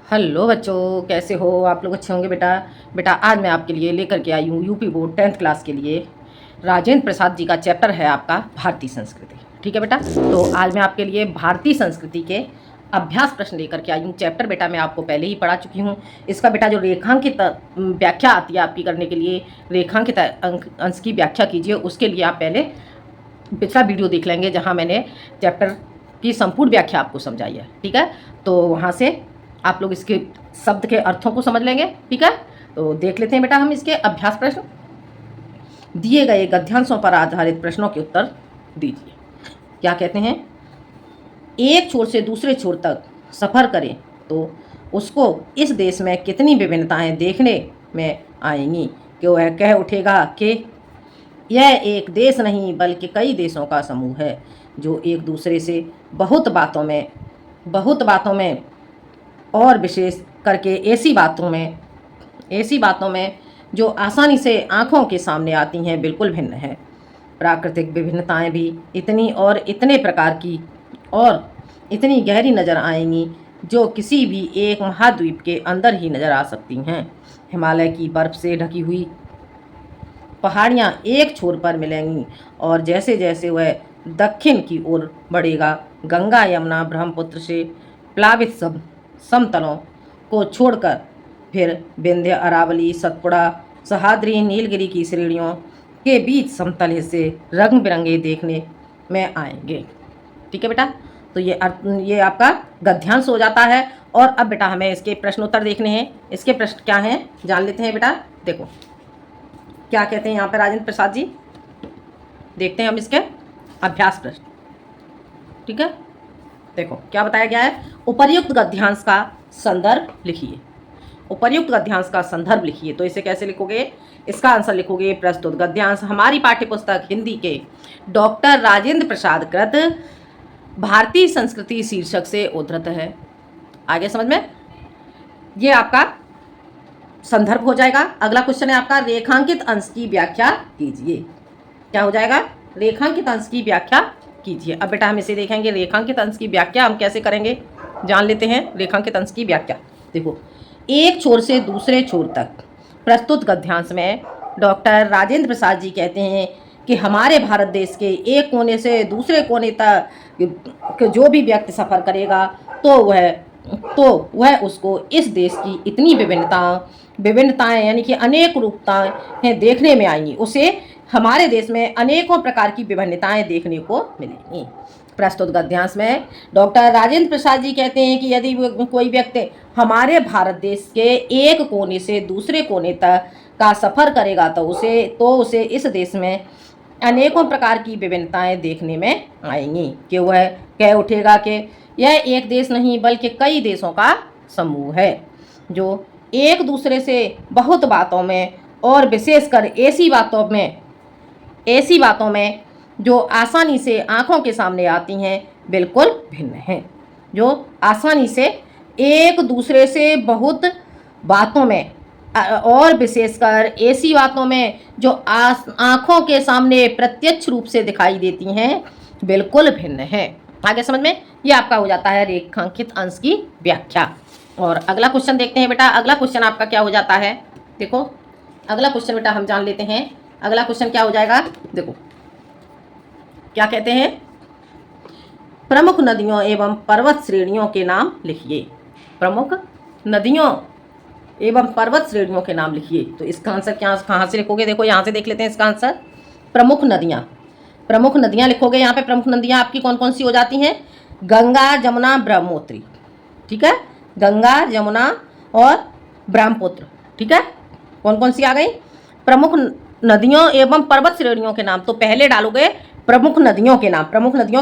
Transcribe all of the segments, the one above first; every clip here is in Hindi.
हेलो बच्चों, कैसे हो आप लोग? अच्छे होंगे बेटा। बेटा आज मैं आपके लिए लेकर के आई हूँ यूपी बोर्ड 10th क्लास के लिए राजेंद्र प्रसाद जी का चैप्टर है आपका भारतीय संस्कृति। ठीक है बेटा, तो आज मैं आपके लिए भारतीय संस्कृति के अभ्यास प्रश्न लेकर के आई हूँ। चैप्टर बेटा मैं आपको पहले ही पढ़ा चुकी हूँ। इसका बेटा जो रेखांकित व्याख्या आती है आपकी करने के लिए, रेखांकित अंश की व्याख्या कीजिए। उसके लिए आप पहले पिछला वीडियो देख लेंगे जहाँ मैंने चैप्टर की संपूर्ण व्याख्या आपको समझाई है। ठीक है, तो वहाँ से आप लोग इसके शब्द के अर्थों को समझ लेंगे। ठीक है, तो देख लेते हैं बेटा हम इसके अभ्यास प्रश्न। दिए गए गद्यांशों पर आधारित प्रश्नों के उत्तर दीजिए। क्या कहते हैं? एक छोर से दूसरे छोर तक सफ़र करें तो उसको इस देश में कितनी विभिन्नताएं देखने में आएंगी कि वह कह उठेगा कि यह एक देश नहीं बल्कि कई देशों का समूह है जो एक दूसरे से बहुत बातों में और विशेष करके ऐसी बातों में जो आसानी से आँखों के सामने आती हैं बिल्कुल भिन्न है। प्राकृतिक विभिन्नताएं भी इतनी और इतने प्रकार की और इतनी गहरी नज़र आएंगी जो किसी भी एक महाद्वीप के अंदर ही नज़र आ सकती हैं। हिमालय की बर्फ़ से ढकी हुई पहाड़ियाँ एक छोर पर मिलेंगी और जैसे जैसे वह दक्षिण की ओर बढ़ेगा, गंगा यमुना ब्रह्मपुत्र से प्लावित सब समतलों को छोड़कर फिर विंध्य अरावली सतपुड़ा सह्याद्री नीलगिरी की श्रेणियों के बीच समतल हिस्से रंग बिरंगे देखने में आएंगे। ठीक है बेटा, तो ये आपका गद्यांश हो जाता है। और अब बेटा हमें इसके प्रश्नोत्तर देखने हैं। इसके प्रश्न क्या हैं जान लेते हैं बेटा। देखो क्या कहते हैं यहाँ पर राजेंद्र प्रसाद जी, देखते हैं हम इसके अभ्यास प्रश्न। ठीक है, देखो क्या बताया गया है। उपर्युक्त गद्यांश का संदर्भ लिखिए। उपर्युक्त गद्यांश का संदर्भ लिखिए, तो इसे कैसे लिखोगे? इसका आंसर लिखोगे प्रस्तुत गद्यांश हमारी पाठ्यपुस्तक हिंदी के डॉक्टर राजेंद्र प्रसाद कृत भारतीय संस्कृति शीर्षक से उद्धृत है। आगे समझ में? ये आपका संदर्भ हो जाएगा। अगला क्वेश्चन है आपका रेखांकित अंश की व्याख्या कीजिए। क्या हो जाएगा? रेखांकित अंश की व्याख्या कीजिए। अब बेटा हम इसे देखेंगे रेखांकित अंश की व्याख्या हम कैसे करेंगे, जान लेते हैं रेखांकित अंश की व्याख्या। देखो, एक छोर से दूसरे छोर तक प्रस्तुत गद्यांश में डॉक्टर राजेंद्र प्रसाद जी कहते हैं कि हमारे भारत देश के एक कोने से दूसरे कोने तक जो भी व्यक्ति सफ़र करेगा तो वह उसको इस देश की इतनी विभिन्नताएं यानी कि अनेक रूपताएं देखने में आएंगी। उसे हमारे देश में अनेकों प्रकार की विभिन्नताएं देखने को मिलेंगी। प्रस्तुत गद्यांश में डॉक्टर राजेंद्र प्रसाद जी कहते हैं कि यदि कोई व्यक्ति हमारे भारत देश के एक कोने से दूसरे कोने तक का सफ़र करेगा तो उसे इस देश में अनेकों प्रकार की विभिन्नताएं देखने में आएंगी कि वह कह उठेगा कि यह एक देश नहीं बल्कि कई देशों का समूह है जो एक दूसरे से बहुत बातों में और विशेषकर ऐसी बातों में जो आसानी से आँखों के सामने आती हैं बिल्कुल भिन्न हैं। जो आसानी से एक दूसरे से बहुत बातों में और विशेषकर ऐसी बातों में जो आँखों के सामने प्रत्यक्ष रूप से दिखाई देती हैं बिल्कुल भिन्न हैं। आगे समझ में? ये आपका हो जाता है रेखांकित अंश की व्याख्या। और अगला क्वेश्चन देखते हैं बेटा। अगला क्वेश्चन आपका क्या हो जाता है? देखो अगला क्वेश्चन बेटा हम जान लेते हैं। अगला क्वेश्चन क्या हो जाएगा? देखो क्या कहते हैं, प्रमुख नदियों एवं पर्वत श्रेणियों के नाम लिखिए। प्रमुख नदियों एवं पर्वत श्रेणियों के नाम लिखिए। तो इसका आंसर कहाँ से लिखोगे? देखो यहाँ से देख लेते हैं इसका आंसर। प्रमुख नदियाँ लिखोगे। यहाँ पे प्रमुख नदियाँ आपकी कौन कौन सी हो जाती हैं? गंगा जमुना ब्रह्मपुत्री। ठीक है, गंगा जमुना और ब्रह्मपुत्र। ठीक है, कौन कौन सी आ गई? प्रमुख नदियों एवं पर्वत श्रेणियों के नाम। तो पहले डालोगे प्रमुख नदियों के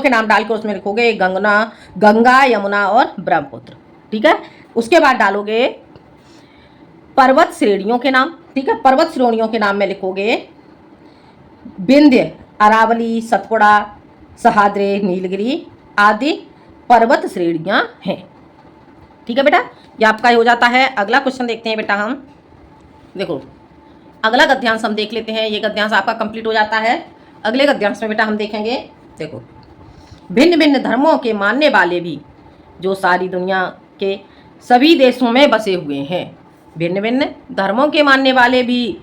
नाम डालकर उसमें लिखोगे गंगा यमुना और ब्रह्मपुत्र। ठीक है, उसके बाद डालोगे पर्वत श्रेणियों के नाम। ठीक है, पर्वत श्रेणियों के नाम में लिखोगे विंध्य अरावली सतपुड़ा सह्याद्री नीलगिरी आदि पर्वत श्रेणियाँ हैं। ठीक है बेटा, ये आपका हो जाता है। अगला क्वेश्चन देखते हैं बेटा हम। देखो अगला गद्यांश हम देख लेते हैं। ये गद्यांश आपका कंप्लीट हो जाता है। अगले गद्यांश में बेटा हम देखेंगे, देखो भिन्न भिन्न धर्मों के मानने वाले भी जो सारी दुनिया के सभी देशों में बसे हुए हैं। भिन्न भिन्न धर्मों के मानने वाले भी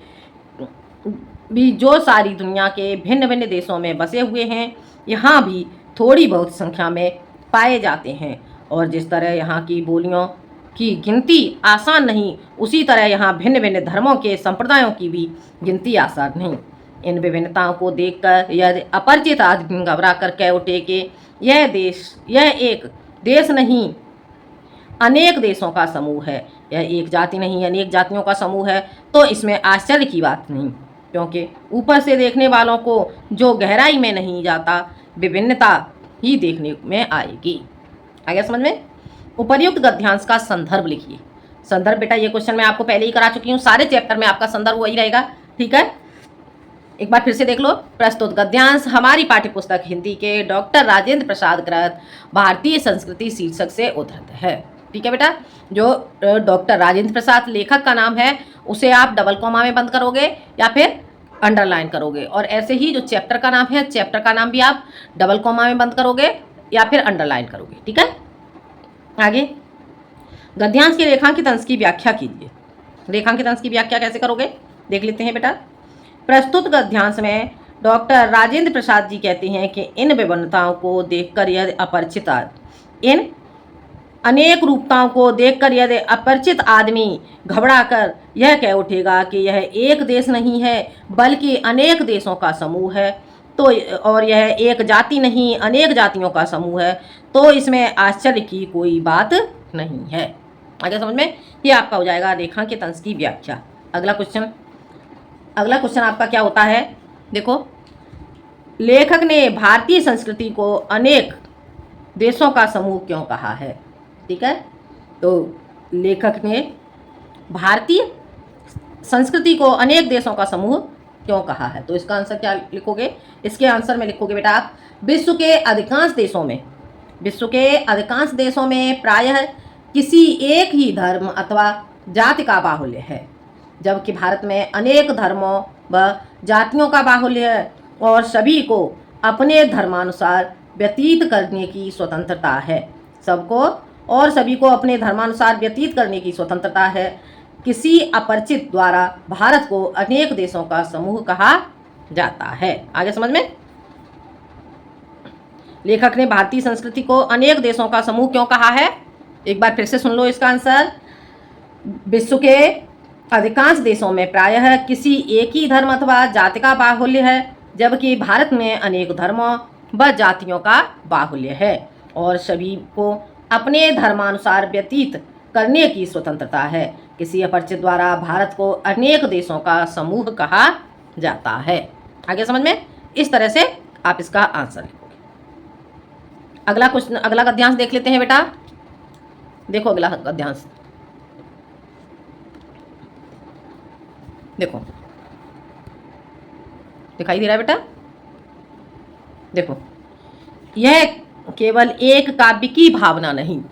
जो सारी दुनिया के भिन्न भिन्न देशों में बसे हुए हैं, यहाँ भी थोड़ी बहुत संख्या में पाए जाते हैं। और जिस तरह यहाँ की बोलियों की गिनती आसान नहीं, उसी तरह यहाँ भिन्न भिन्न धर्मों के संप्रदायों की भी गिनती आसान नहीं। इन विभिन्नताओं को देखकर यदि अपरिचित आदमी घबरा कर कह उठे कि यह एक देश नहीं अनेक देशों का समूह है, यह एक जाति नहीं अनेक जातियों का समूह है, तो इसमें आश्चर्य की बात नहीं, क्योंकि ऊपर से देखने वालों को जो गहराई में नहीं जाता, विभिन्नता ही देखने में आएगी। आ गया समझ में? उपर्युक्त गद्यांश का संदर्भ लिखिए। संदर्भ बेटा ये क्वेश्चन मैं आपको पहले ही करा चुकी हूँ, सारे चैप्टर में आपका संदर्भ वही रहेगा, ठीक है। एक बार फिर से देख लो। प्रस्तुत गद्यांश हमारी पाठ्यपुस्तक हिंदी के डॉक्टर राजेंद्र प्रसाद कृत भारतीय संस्कृति शीर्षक से उद्धृत है, ठीक है बेटा। जो डॉक्टर राजेंद्र प्रसाद लेखक का नाम है, उसे आप डबल कॉमा में बंद करोगे या फिर अंडरलाइन करोगे, और ऐसे ही जो चैप्टर का नाम है, चैप्टर का नाम भी आप डबल कॉमा में बंद करोगे या फिर अंडरलाइन करोगे, ठीक है। आगे गद्यांश के रेखांकित अंश की व्याख्या कीजिए। रेखांकित अंश की व्याख्या कैसे करोगे देख लेते हैं बेटा। प्रस्तुत गद्यांश में डॉक्टर राजेंद्र प्रसाद जी कहते हैं कि इन विभिन्नताओं को देखकर यदि इन अनेक रूपताओं को देखकर यदि अपरिचित आदमी घबराकर यह कह उठेगा कि यह एक देश नहीं है बल्कि अनेक देशों का समूह है, तो और यह एक जाति नहीं अनेक जातियों का समूह है, तो इसमें आश्चर्य की कोई बात नहीं है। आगे समझ में? ये आपका हो जाएगा रेखांकित अंश की व्याख्या। अगला क्वेश्चन आपका क्या होता है, देखो। लेखक ने भारतीय संस्कृति को अनेक देशों का समूह क्यों कहा है, ठीक है। तो लेखक ने भारतीय संस्कृति को अनेक देशों का समूह क्यों कहा है, तो इसका आंसर क्या लिखोगे? इसके आंसर में लिखोगे बेटा आप, विश्व के अधिकांश देशों में प्रायः किसी एक ही धर्म अथवा जाति का बाहुल्य है, जबकि भारत में अनेक धर्मों व जातियों का बाहुल्य है और सभी को अपने धर्मानुसार व्यतीत करने की स्वतंत्रता है। सभी को अपने धर्मानुसार व्यतीत करने की स्वतंत्रता है। किसी अपरिचित द्वारा भारत को अनेक देशों का समूह कहा जाता है। आगे समझ में? लेखक ने भारतीय संस्कृति को अनेक देशों का समूह क्यों कहा है, एक बार फिर से सुन लो इसका आंसर। विश्व के अधिकांश देशों में प्रायः किसी एक ही धर्म अथवा जाति का बाहुल्य है, जबकि भारत में अनेक धर्मों व जातियों का बाहुल्य है और सभी को अपने धर्मानुसार व्यतीत करने की स्वतंत्रता है। किसी अपरिचित द्वारा भारत को अनेक देशों का समूह कहा जाता है। आगे समझ में? इस तरह से आप इसका आंसर लिखोगे। अगला गद्यांश देख लेते हैं बेटा। देखो अगला गद्यांश, देखो दिखाई दे रहा है बेटा। देखो, यह केवल एक काव्य की भावना नहीं,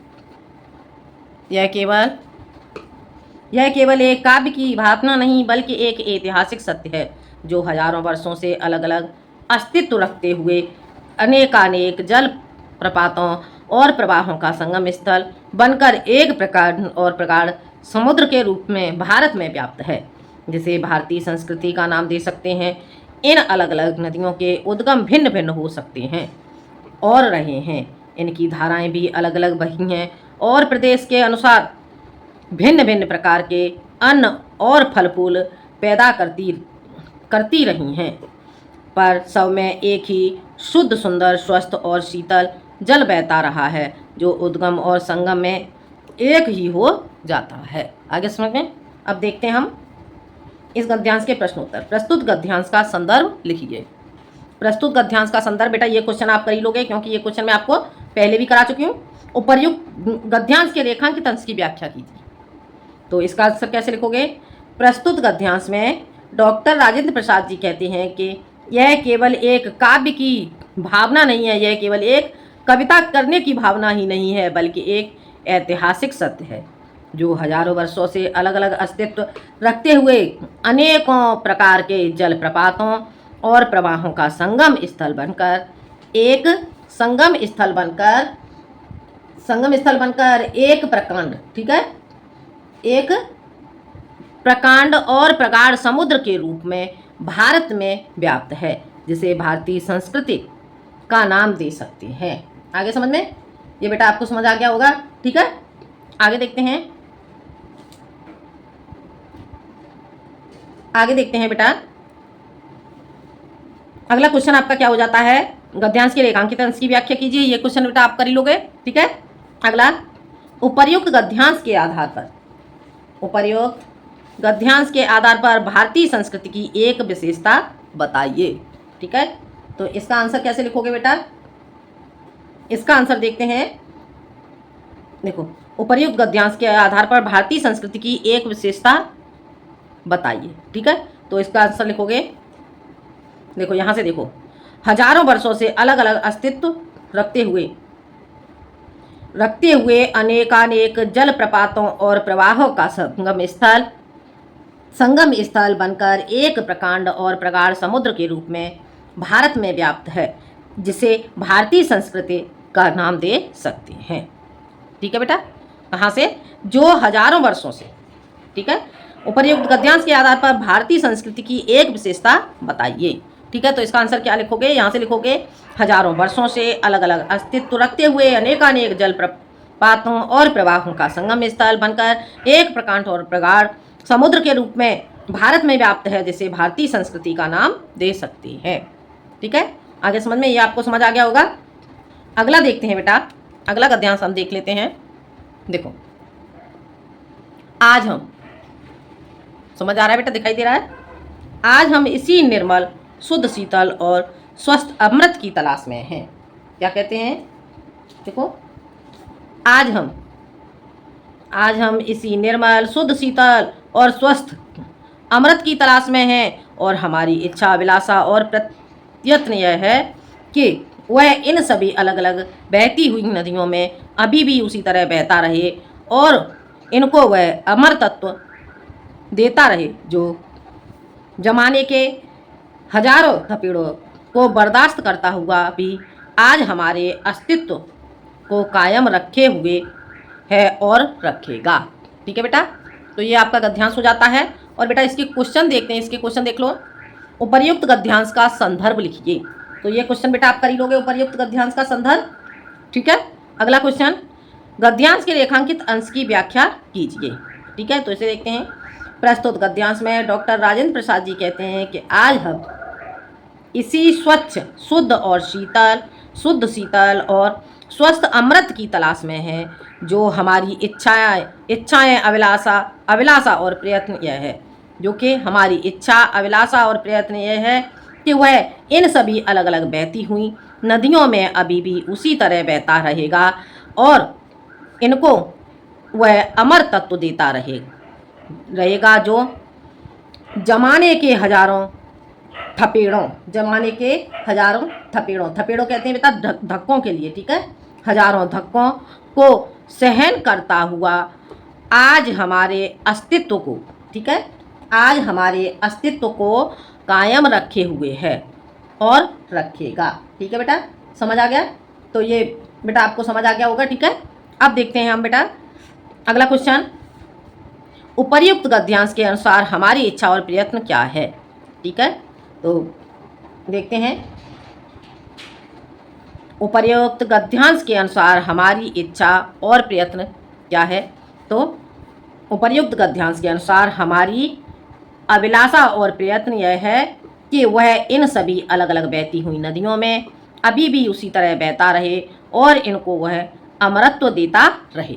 यह केवल एक काव्य की भावना नहीं बल्कि एक ऐतिहासिक सत्य है जो हजारों वर्षों से अलग अलग अस्तित्व रखते हुए अनेकानेक जल प्रपातों और प्रवाहों का संगम स्थल बनकर एक प्रगाढ़ समुद्र के रूप में भारत में व्याप्त है, जिसे भारतीय संस्कृति का नाम दे सकते हैं। इन अलग अलग नदियों के उद्गम भिन्न भिन्न हो सकते हैं और रहे हैं। इनकी धाराएं भी अलग अलग बही हैं और प्रदेश के अनुसार भिन्न भिन्न प्रकार के अन्न और फल फूल पैदा करती रही हैं, पर सब में एक ही शुद्ध सुंदर स्वस्थ और शीतल जल बहता रहा है जो उद्गम और संगम में एक ही हो जाता है। आगे समझ में? अब देखते हैं हम इस गद्यांश के प्रश्नोत्तर। प्रस्तुत गद्यांश का संदर्भ लिखिए। प्रस्तुत गद्यांश का संदर्भ बेटा ये क्वेश्चन आप कर ही लोगे, क्योंकि ये क्वेश्चन मैं आपको पहले भी करा चुकी हूँ। उपर्युक्त गद्यांश के रेखांकित अंश की व्याख्या कीजिए। तो इसका आंसर कैसे लिखोगे? प्रस्तुत गद्यांश में डॉक्टर राजेंद्र प्रसाद जी कहते हैं कि यह केवल एक काव्य की भावना नहीं है, यह केवल एक कविता करने की भावना ही नहीं है, बल्कि एक ऐतिहासिक सत्य है जो हजारों वर्षों से अलग अलग अस्तित्व रखते हुए अनेकों प्रकार के जलप्रपातों और प्रवाहों का संगम स्थल बनकर संगम स्थल बनकर एक प्रकांड, ठीक है, एक प्रकांड और प्रगाढ़ समुद्र के रूप में भारत में व्याप्त है, जिसे भारतीय संस्कृति का नाम दे सकते हैं। आगे समझ में, ये बेटा आपको समझ आ गया होगा, ठीक है। आगे देखते हैं, आगे देखते हैं बेटा। अगला क्वेश्चन आपका क्या हो जाता है, गद्यांश के रेखांकित अंश की व्याख्या कीजिए। ये क्वेश्चन बेटा आप कर ही लोगे, ठीक है। अगला, उपर्युक्त गद्यांश के आधार पर, उपर्युक्त गद्यांश के आधार पर भारतीय संस्कृति की एक विशेषता बताइए, ठीक है। तो इसका आंसर कैसे लिखोगे बेटा, इसका आंसर देखते हैं। देखो, उपर्युक्त गद्यांश के आधार पर भारतीय संस्कृति की एक विशेषता बताइए, ठीक है। तो इसका आंसर लिखोगे, देखो यहाँ से देखो, हजारों वर्षों से अलग अलग अस्तित्व रखते हुए अनेकानेक जलप्रपातों और प्रवाहों का संगम स्थल बनकर एक प्रकांड और प्रगाढ़ समुद्र के रूप में भारत में व्याप्त है, जिसे भारतीय संस्कृति का नाम दे सकते हैं, ठीक है बेटा। कहाँ से, जो हजारों वर्षों से, ठीक है। उपर्युक्त गद्यांश के आधार पर भारतीय संस्कृति की एक विशेषता बताइए, ठीक है। तो इसका आंसर क्या लिखोगे, यहाँ से लिखोगे, हजारों वर्षों से अलग अलग अस्तित्व रखते हुए अनेकानेक जलप्रपातों और प्रवाहों का संगम स्थल बनकर एक प्रकांड और प्रगाढ़ समुद्र के रूप में भारत में व्याप्त है, जिसे भारतीय संस्कृति का नाम दे सकती है, ठीक है। आगे समझ में, ये आपको समझ आ गया होगा। अगला देखते हैं बेटा, अगला गद्यांश हम देख लेते हैं। देखो, आज हम, समझ आ रहा है बेटा, दिखाई दे रहा है, आज हम इसी निर्मल शुद्ध शीतल और स्वस्थ अमृत की तलाश में हैं। क्या कहते हैं, देखो, आज हम इसी निर्मल शुद्ध शीतल और स्वस्थ अमृत की तलाश में हैं, और हमारी इच्छा, अभिलाषा और प्रयत्न यह है कि वह इन सभी अलग अलग बहती हुई नदियों में अभी भी उसी तरह बहता रहे और इनको वह अमर तत्व देता रहे, जो जमाने के हजारों थपेड़ों को बर्दाश्त करता हुआ भी आज हमारे अस्तित्व को कायम रखे हुए है और रखेगा, ठीक है बेटा। तो ये आपका गद्यांश हो जाता है। और बेटा इसके क्वेश्चन देखते हैं, इसके क्वेश्चन देख लो। उपर्युक्त गद्यांश का संदर्भ लिखिए। तो ये क्वेश्चन बेटा आप कर ही लोगे, उपर्युक्त गद्यांश का संदर्भ, ठीक है। अगला क्वेश्चन, गद्यांश के रेखांकित अंश की व्याख्या कीजिए, ठीक है। तो इसे देखते हैं। प्रस्तुत गद्यांश में डॉक्टर राजेंद्र प्रसाद जी कहते हैं कि आज हम इसी स्वच्छ, शुद्ध शीतल और स्वस्थ अमृत की तलाश में हैं, जो हमारी इच्छाएं अभिलाषा और प्रयत्न यह है, जो कि हमारी इच्छा, अभिलाषा और प्रयत्न यह है कि वह इन सभी अलग अलग बहती हुई नदियों में अभी भी उसी तरह बहता रहेगा और इनको वह अमर तत्व देता रहेगा, जो जमाने के हजारों थपेड़ों कहते हैं बेटा धक्कों के लिए, ठीक है, हजारों धक्कों को सहन करता हुआ आज हमारे अस्तित्व को, ठीक है, आज हमारे अस्तित्व को कायम रखे हुए है और रखेगा, ठीक है बेटा। समझ आ गया, तो ये बेटा आपको समझ आ गया होगा, ठीक है। अब देखते हैं हम बेटा अगला क्वेश्चन, उपर्युक्त गद्यांश के अनुसार हमारी इच्छा और प्रयत्न क्या है, ठीक है। तो देखते हैं, उपर्युक्त गद्यांश के अनुसार हमारी इच्छा और प्रयत्न क्या है। तो उपर्युक्त गद्यांश के अनुसार हमारी अभिलाषा और प्रयत्न यह है कि वह इन सभी अलग अलग बहती हुई नदियों में अभी भी उसी तरह बहता रहे और इनको वह अमरत्व देता रहे।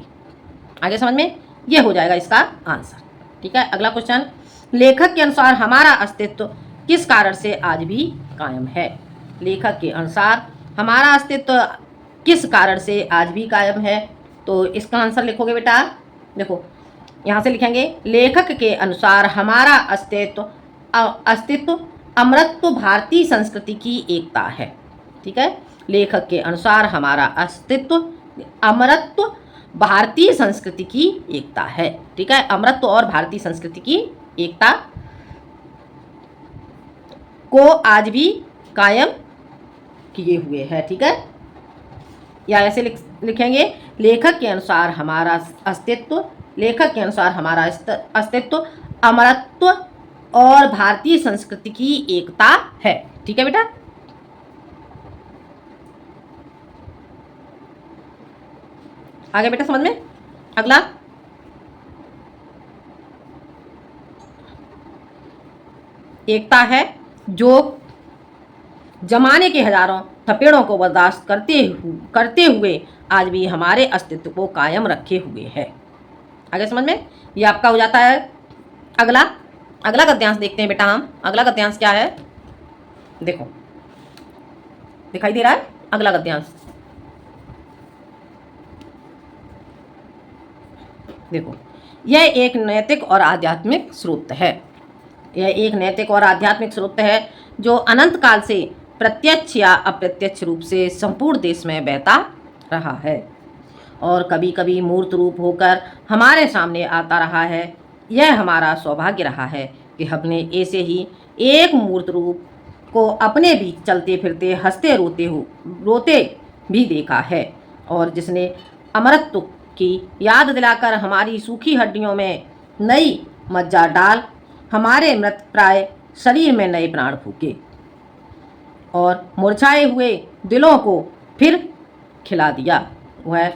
आगे समझ में, ये हो जाएगा इसका आंसर, ठीक है। अगला क्वेश्चन, लेखक के अनुसार हमारा अस्तित्व किस कारण से आज भी कायम है। लेखक के अनुसार हमारा अस्तित्व किस कारण से आज भी कायम है। तो इसका आंसर लिखोगे बेटा, देखो यहाँ से लिखेंगे, लेखक के अनुसार हमारा अस्तित्व अमरत्व भारतीय संस्कृति की एकता है, ठीक है। लेखक के अनुसार हमारा अस्तित्व अमरत्व भारतीय संस्कृति की एकता है, ठीक है। अमरत्व और भारतीय संस्कृति की एकता को आज भी कायम किए हुए है, ठीक है। या ऐसे लिखेंगे, लेखक के अनुसार हमारा अस्तित्व, लेखक के अनुसार हमारा अस्तित्व अमरत्व और भारतीय संस्कृति की एकता है। ठीक है बेटा। आगे बेटा समझ में। अगला, एकता है जो जमाने के हजारों थपेड़ों को बर्दाश्त करते हुए आज भी हमारे अस्तित्व को कायम रखे हुए है। आगे समझ में। ये आपका हो जाता है अगला। अगला गद्यांश देखते हैं बेटा हम। अगला गद्यांश क्या है, देखो दिखाई दे रहा है अगला गद्यांश। देखो, यह एक नैतिक और आध्यात्मिक स्रोत है। यह एक नैतिक और आध्यात्मिक स्रोत है जो अनंत काल से प्रत्यक्ष या अप्रत्यक्ष रूप से संपूर्ण देश में बहता रहा है और कभी कभी मूर्त रूप होकर हमारे सामने आता रहा है। यह हमारा सौभाग्य रहा है कि हमने ऐसे ही एक मूर्त रूप को अपने बीच चलते फिरते हंसते रोते भी देखा है और जिसने अमरत्व की याद दिलाकर हमारी सूखी हड्डियों में नई मज्जा डाल हमारे मृत प्राय शरीर में नए प्राण फूके और मुरझाए हुए दिलों को फिर खिला दिया। वह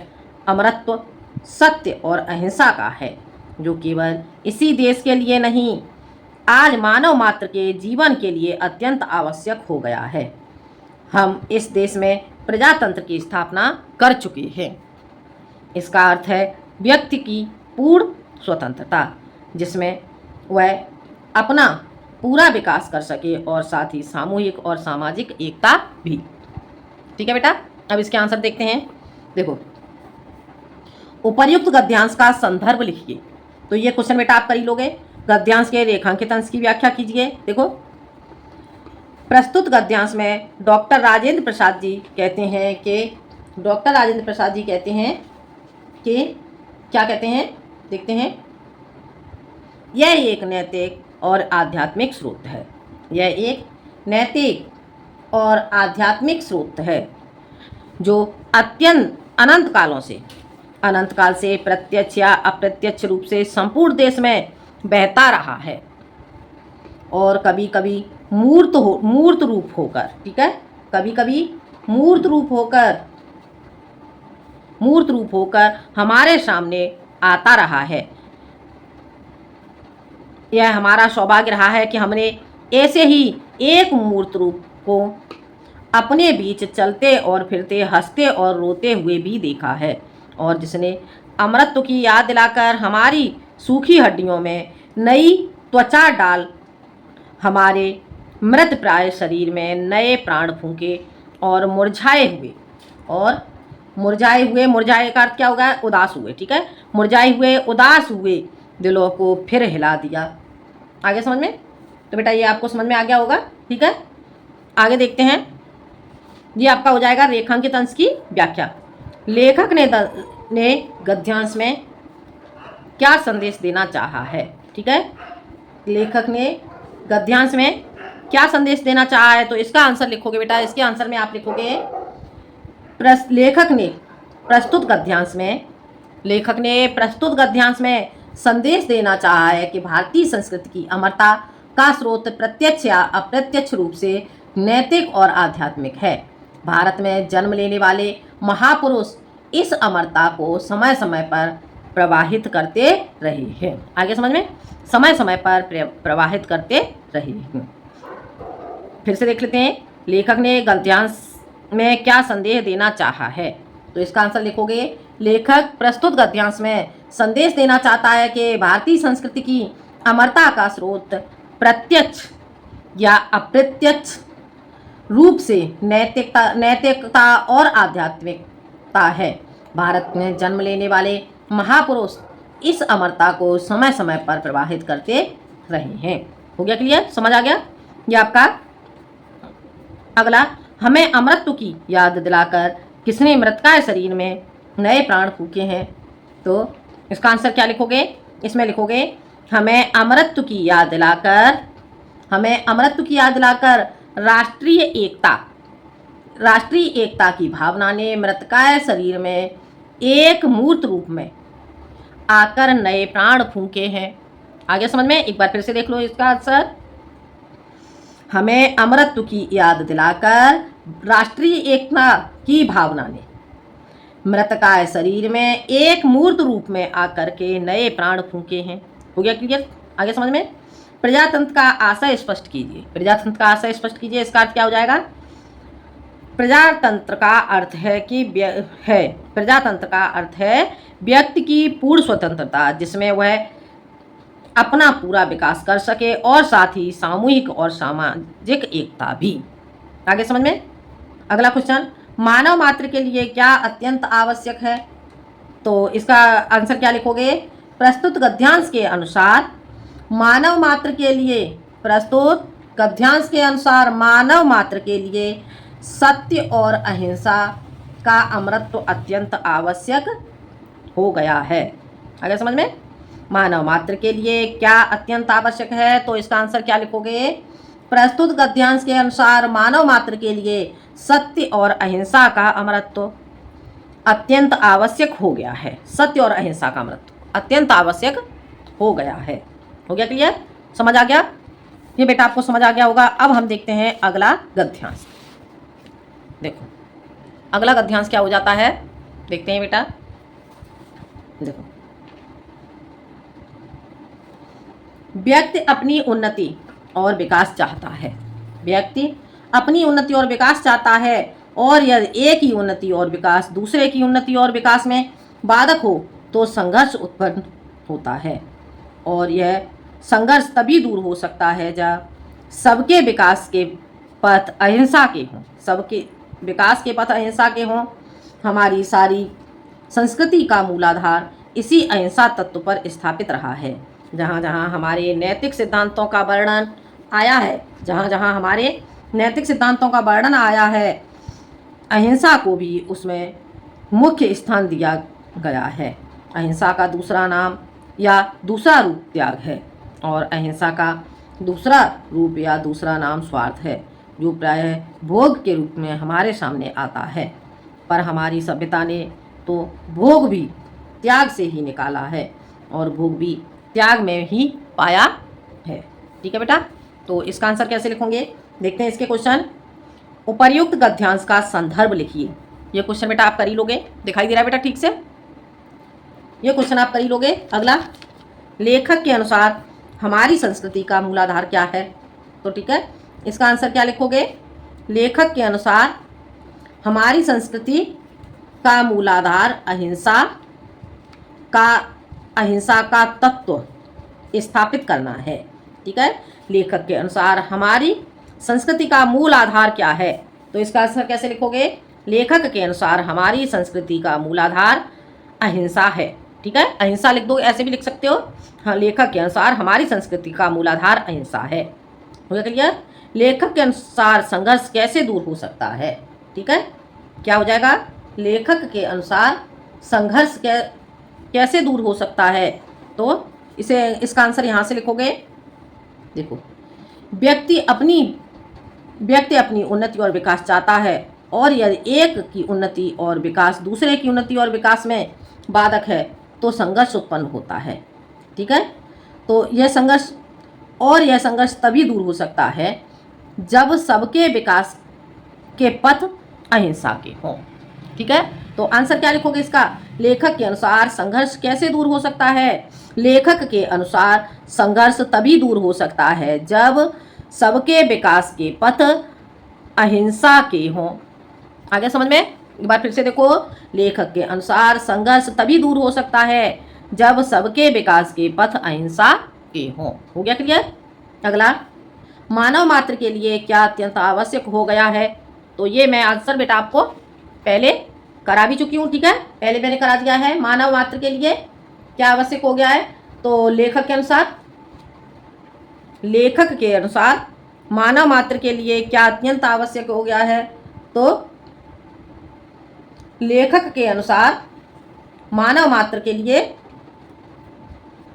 अमरत्व सत्य और अहिंसा का है जो केवल इसी देश के लिए नहीं, आज मानव मात्र के जीवन के लिए अत्यंत आवश्यक हो गया है। हम इस देश में प्रजातंत्र की स्थापना कर चुके हैं। इसका अर्थ है व्यक्ति की पूर्ण स्वतंत्रता, जिसमें वह अपना पूरा विकास कर सके और साथ ही सामूहिक और सामाजिक एकता भी। ठीक है बेटा। अब इसके आंसर देखते हैं। देखो, उपर्युक्त गद्यांश का संदर्भ लिखिए। तो ये क्वेश्चन बेटा आप कर ही लोगे। गद्यांश के रेखांकित अंश की व्याख्या कीजिए। देखो, प्रस्तुत गद्यांश में डॉक्टर राजेंद्र प्रसाद जी कहते हैं कि क्या कहते हैं, देखते हैं। यह एक नैतिक और आध्यात्मिक स्रोत है। यह एक नैतिक और आध्यात्मिक स्रोत है जो अनंत काल से प्रत्यक्ष या अप्रत्यक्ष रूप से संपूर्ण देश में बहता रहा है और कभी कभी मूर्त रूप होकर, ठीक है, कभी कभी मूर्त रूप होकर हमारे सामने आता रहा है। यह हमारा सौभाग्य रहा है कि हमने ऐसे ही एक मूर्त रूप को अपने बीच चलते और फिरते हंसते और रोते हुए भी देखा है और जिसने अमरत्व की याद दिलाकर हमारी सूखी हड्डियों में नई त्वचा डाल हमारे मृत प्राय शरीर में नए प्राण फूंके और मुरझाए का अर्थ क्या होगा, उदास हुए। ठीक है, उदास हुए दिलों को फिर हिला दिया। आगे समझ में। तो बेटा ये आपको समझ में आ गया होगा। ठीक है, आगे देखते हैं। ये आपका हो जाएगा रेखांकित अंश की व्याख्या। लेखक ने गद्यांश में क्या संदेश देना चाहा है। ठीक है, लेखक ने गद्यांश में क्या संदेश देना चाहा है, तो इसका आंसर लिखोगे बेटा। इसके आंसर में आप लिखोगे लेखक ने प्रस्तुत गद्यांश में संदेश देना चाहा है कि भारतीय संस्कृति की अमरता का स्रोत प्रत्यक्ष या अप्रत्यक्ष रूप से नैतिक और आध्यात्मिक है। भारत में जन्म लेने वाले महापुरुष इस अमरता को समय समय पर प्रवाहित करते रहे हैं। आगे समझ में, समय समय पर प्रवाहित करते रहे हैं। फिर से देख लेते हैं, लेखक ने गद्यांश में क्या संदेश देना चाहा है, तो इसका आंसर लिखोगे। लेखक प्रस्तुत गद्यांश में संदेश देना चाहता है कि भारतीय संस्कृति की अमरता का स्रोत प्रत्यक्ष या अप्रत्यक्ष रूप से नैतिकता और आध्यात्मिकता है। भारत में जन्म लेने वाले महापुरुष इस अमरता को समय समय पर प्रवाहित करते रहे हैं। हो गया क्लियर, समझ आ गया। ये आपका अगला, हमें अमरत्व की याद दिलाकर किसने मृतकाय शरीर में नए प्राण फूके हैं, तो इसका आंसर क्या लिखोगे। इसमें लिखोगे हमें अमरत्व की याद दिलाकर राष्ट्रीय एकता राष्ट्रीय एकता की भावना ने मृतकाय शरीर में एक मूर्त रूप में आकर नए प्राण फूंके हैं। आगे समझ में, एक बार फिर से देख लो इसका आंसर। हमें अमरत्व की याद दिलाकर राष्ट्रीय एकता की भावना ने मृतकाय शरीर में एक मूर्त रूप में आकर के नए प्राण फूंके हैं। हो गया क्लियर? आगे समझ में। प्रजातंत्र का आशय स्पष्ट कीजिए। प्रजातंत्र का आशय स्पष्ट कीजिए, इसका अर्थ क्या हो जाएगा? प्रजातंत्र का अर्थ है कि प्रजातंत्र का अर्थ है व्यक्ति की पूर्ण स्वतंत्रता, जिसमें वह अपना पूरा विकास कर सके और साथ ही सामूहिक और सामाजिक एकता भी। आगे समझ में। अगला क्वेश्चन, मानव मात्र के लिए क्या अत्यंत आवश्यक है? तो इसका आंसर क्या लिखोगे? प्रस्तुत गद्यांश के अनुसार मानव मात्र के लिए, प्रस्तुत गद्यांश के अनुसार मानव मात्र के लिए सत्य और अहिंसा का अमरत्व अत्यंत आवश्यक हो गया है। आगे समझ में। मानव मात्र के लिए क्या अत्यंत आवश्यक है? तो इसका आंसर क्या लिखोगे? प्रस्तुत गद्यांश के अनुसार मानव मात्र के लिए सत्य और अहिंसा का अमरत्व अत्यंत आवश्यक हो गया है। सत्य और अहिंसा का अमरत्व अत्यंत आवश्यक हो गया है। हो गया क्लियर? समझ आ गया? ये बेटा आपको समझ आ गया होगा। अब हम देखते हैं अगला गद्यांश। देखो अगला गद्यांश क्या हो जाता है, देखते हैं बेटा। देखो, व्यक्ति अपनी उन्नति और विकास चाहता है। व्यक्ति अपनी उन्नति और विकास चाहता है, और यदि एक ही उन्नति और विकास दूसरे की उन्नति और विकास में बाधक हो तो संघर्ष उत्पन्न होता है। और यह संघर्ष तभी दूर हो सकता है जब सबके विकास के पथ अहिंसा के हों। सबके विकास के पथ अहिंसा के हों। हमारी सारी संस्कृति का मूलाधार इसी अहिंसा तत्व पर स्थापित रहा है। जहाँ जहाँ हमारे नैतिक सिद्धांतों का वर्णन आया है, जहाँ जहाँ हमारे नैतिक सिद्धांतों का वर्णन आया है, अहिंसा को भी उसमें मुख्य स्थान दिया गया है। अहिंसा का दूसरा नाम या दूसरा रूप त्याग है, और अहिंसा का दूसरा रूप या दूसरा नाम स्वार्थ है, जो प्रायः भोग के रूप में हमारे सामने आता है। पर हमारी सभ्यता ने तो भोग भी त्याग से ही निकाला है, और भोग भी त्याग में ही पाया है। ठीक है बेटा, तो इसका आंसर कैसे लिखोगे? देखते हैं इसके क्वेश्चन। उपर्युक्त गद्यांश का संदर्भ लिखिए। ये क्वेश्चन बेटा आप कर ही लोगे, दिखाई दे रहा है बेटा ठीक से? ये क्वेश्चन आप कर ही लोगे। अगला, लेखक के अनुसार हमारी संस्कृति का मूलाधार क्या है? तो ठीक है, इसका आंसर क्या लिखोगे? लेखक के अनुसार हमारी संस्कृति का मूलाधार अहिंसा का तत्व स्थापित करना है। ठीक है, लेखक के अनुसार हमारी संस्कृति का मूल आधार क्या है? तो इसका आंसर कैसे लिखोगे? लेखक के अनुसार हमारी संस्कृति का मूलाधार अहिंसा है। ठीक है, अहिंसा लिख दो, ऐसे भी लिख सकते हो। हाँ, लेखक के अनुसार हमारी संस्कृति का मूलाधार अहिंसा है। हो गया क्लियर? लेखक के अनुसार संघर्ष कैसे दूर हो सकता है? ठीक है, क्या हो जाएगा? लेखक के अनुसार संघर्ष कैसे दूर हो सकता है? तो इसका आंसर यहाँ से लिखोगे। देखो, व्यक्ति अपनी उन्नति और विकास चाहता है, और यदि एक की उन्नति और विकास दूसरे की उन्नति और विकास में बाधक है तो संघर्ष उत्पन्न होता है। ठीक है, तो यह संघर्ष तभी दूर हो सकता है जब सबके विकास के पथ अहिंसा के हों। ठीक है, तो आंसर क्या लिखोगे इसका? लेखक के अनुसार संघर्ष कैसे दूर हो सकता है? लेखक के अनुसार संघर्ष तभी दूर हो सकता है जब सबके विकास के पथ अहिंसा के हों। आगे समझ में? एक बार फिर से देखो, लेखक के अनुसार संघर्ष तभी दूर हो सकता है जब सबके विकास के पथ अहिंसा के हों। हो गया क्लियर? अगला, मानव मात्र के लिए क्या अत्यंत आवश्यक हो गया है? तो ये मैं आंसर बेटा आपको पहले करा भी चुकी हूँ। ठीक है, पहले मैंने करा दिया है। मानव मात्र के लिए क्या आवश्यक हो गया है? तो लेखक के अनुसार मानव मात्र के लिए क्या अत्यंत आवश्यक हो गया है? तो लेखक के अनुसार मानव मात्र के लिए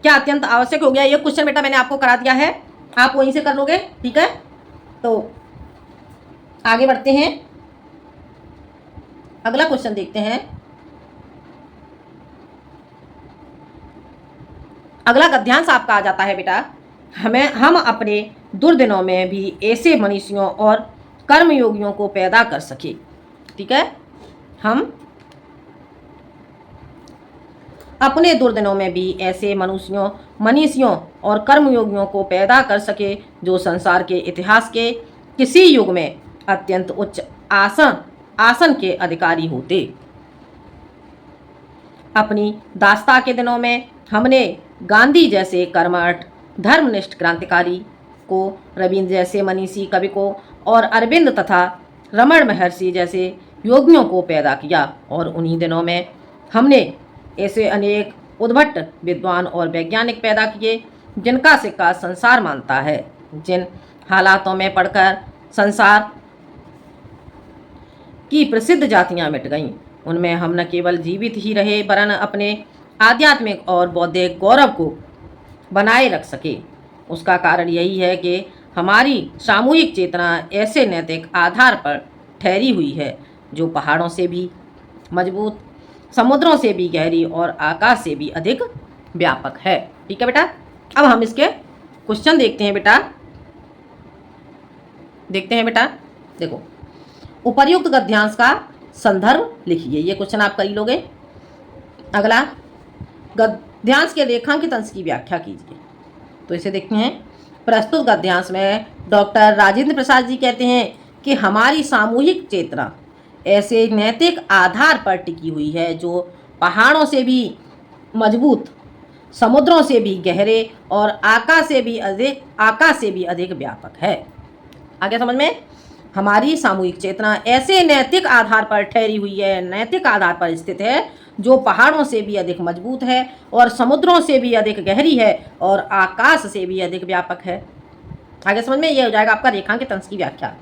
क्या अत्यंत आवश्यक हो गया? ये क्वेश्चन बेटा मैंने आपको करा दिया है, आप वहीं से कर लोगे। ठीक है, तो आगे बढ़ते हैं। अगला क्वेश्चन देखते हैं। अगला गद्यांश आपका आ जाता है बेटा, हम अपने दुर्दिनों में भी ऐसे मनीषियों और कर्मयोगियों को पैदा कर सके। ठीक है, हम अपने दुर्दिनों में भी ऐसे मनीषियों और कर्मयोगियों को पैदा कर सके जो संसार के इतिहास के किसी युग में अत्यंत उच्च आसन के अधिकारी होते। अपनी दास्ता के दिनों में हमने गांधी जैसे कर्मठ धर्मनिष्ठ क्रांतिकारी को, रविंद्र जैसे मनीषी कवि को और अरविंद तथा रमण महर्षि जैसे योगियों को पैदा किया। और उन्हीं दिनों में हमने ऐसे अनेक उद्भट विद्वान और वैज्ञानिक पैदा किए जिनका सिक्का संसार मानता है। जिन हालातों में पढ़कर संसार की प्रसिद्ध जातियां मिट गईं, उनमें हम न केवल जीवित ही रहे वरन अपने आध्यात्मिक और बौद्धिक गौरव को बनाए रख सके। उसका कारण यही है कि हमारी सामूहिक चेतना ऐसे नैतिक आधार पर ठहरी हुई है जो पहाड़ों से भी मजबूत, समुद्रों से भी गहरी और आकाश से भी अधिक व्यापक है। ठीक है बेटा, अब हम इसके क्वेश्चन देखते हैं बेटा। देखो, उपर्युक्त गद्यांश का संदर्भ लिखिए। ये क्वेश्चन आप कर ही लोगे। अगला, गद्यांश के रेखांकित अंश की व्याख्या कीजिए। तो इसे देखते हैं। प्रस्तुत गद्यांश में डॉक्टर राजेंद्र प्रसाद जी कहते हैं कि हमारी सामूहिक चेतना ऐसे नैतिक आधार पर टिकी हुई है जो पहाड़ों से भी मजबूत, समुद्रों से भी गहरे और आकाश से भी अधिक व्यापक है। आगे समझ में? हमारी सामूहिक चेतना ऐसे नैतिक आधार पर ठहरी हुई है, नैतिक आधार पर स्थित है जो पहाड़ों से भी अधिक मजबूत है और समुद्रों से भी अधिक गहरी है और आकाश से भी अधिक व्यापक है। आगे समझ में? ये हो जाएगा आपका रेखांकित अंश की व्याख्या।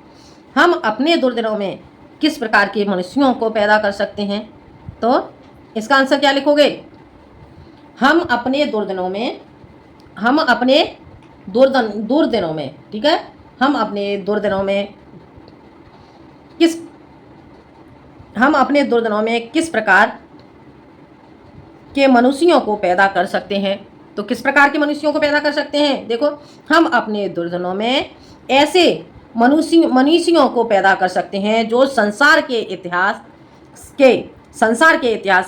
हम अपने दुर्दिनों में किस प्रकार के मनुष्यों को पैदा कर सकते हैं? तो इसका आंसर क्या लिखोगे? हम अपने दुर्दिनों में, ठीक है, हम अपने दुर्दिनों में किस प्रकार के मनुष्यों को पैदा कर सकते हैं? तो किस प्रकार के मनुष्यों को पैदा कर सकते हैं? देखो, हम अपने दुर्दिनों में ऐसे मनुष्यों को पैदा कर सकते हैं जो संसार के इतिहास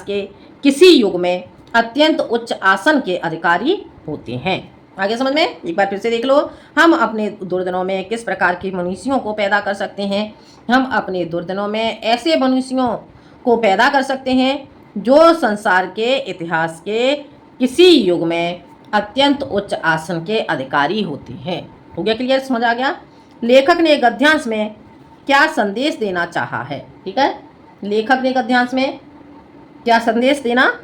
के किसी युग में अत्यंत उच्च आसन के अधिकारी होते हैं। आगे समझ में? एक बार फिर से देख लो। हम अपने दुर्दिनों में किस प्रकार के मनुष्यों को पैदा कर सकते हैं? हम अपने दुर्दिनों में ऐसे मनुष्यों को पैदा कर सकते हैं जो संसार के इतिहास के किसी युग में अत्यंत उच्च आसन के अधिकारी होते हैं। हो गया क्लियर? समझ आ गया? लेखक ने गद्यांश में क्या संदेश देना चाहा है? ठीक है, लेखक ने गद्यांश में क्या संदेश देना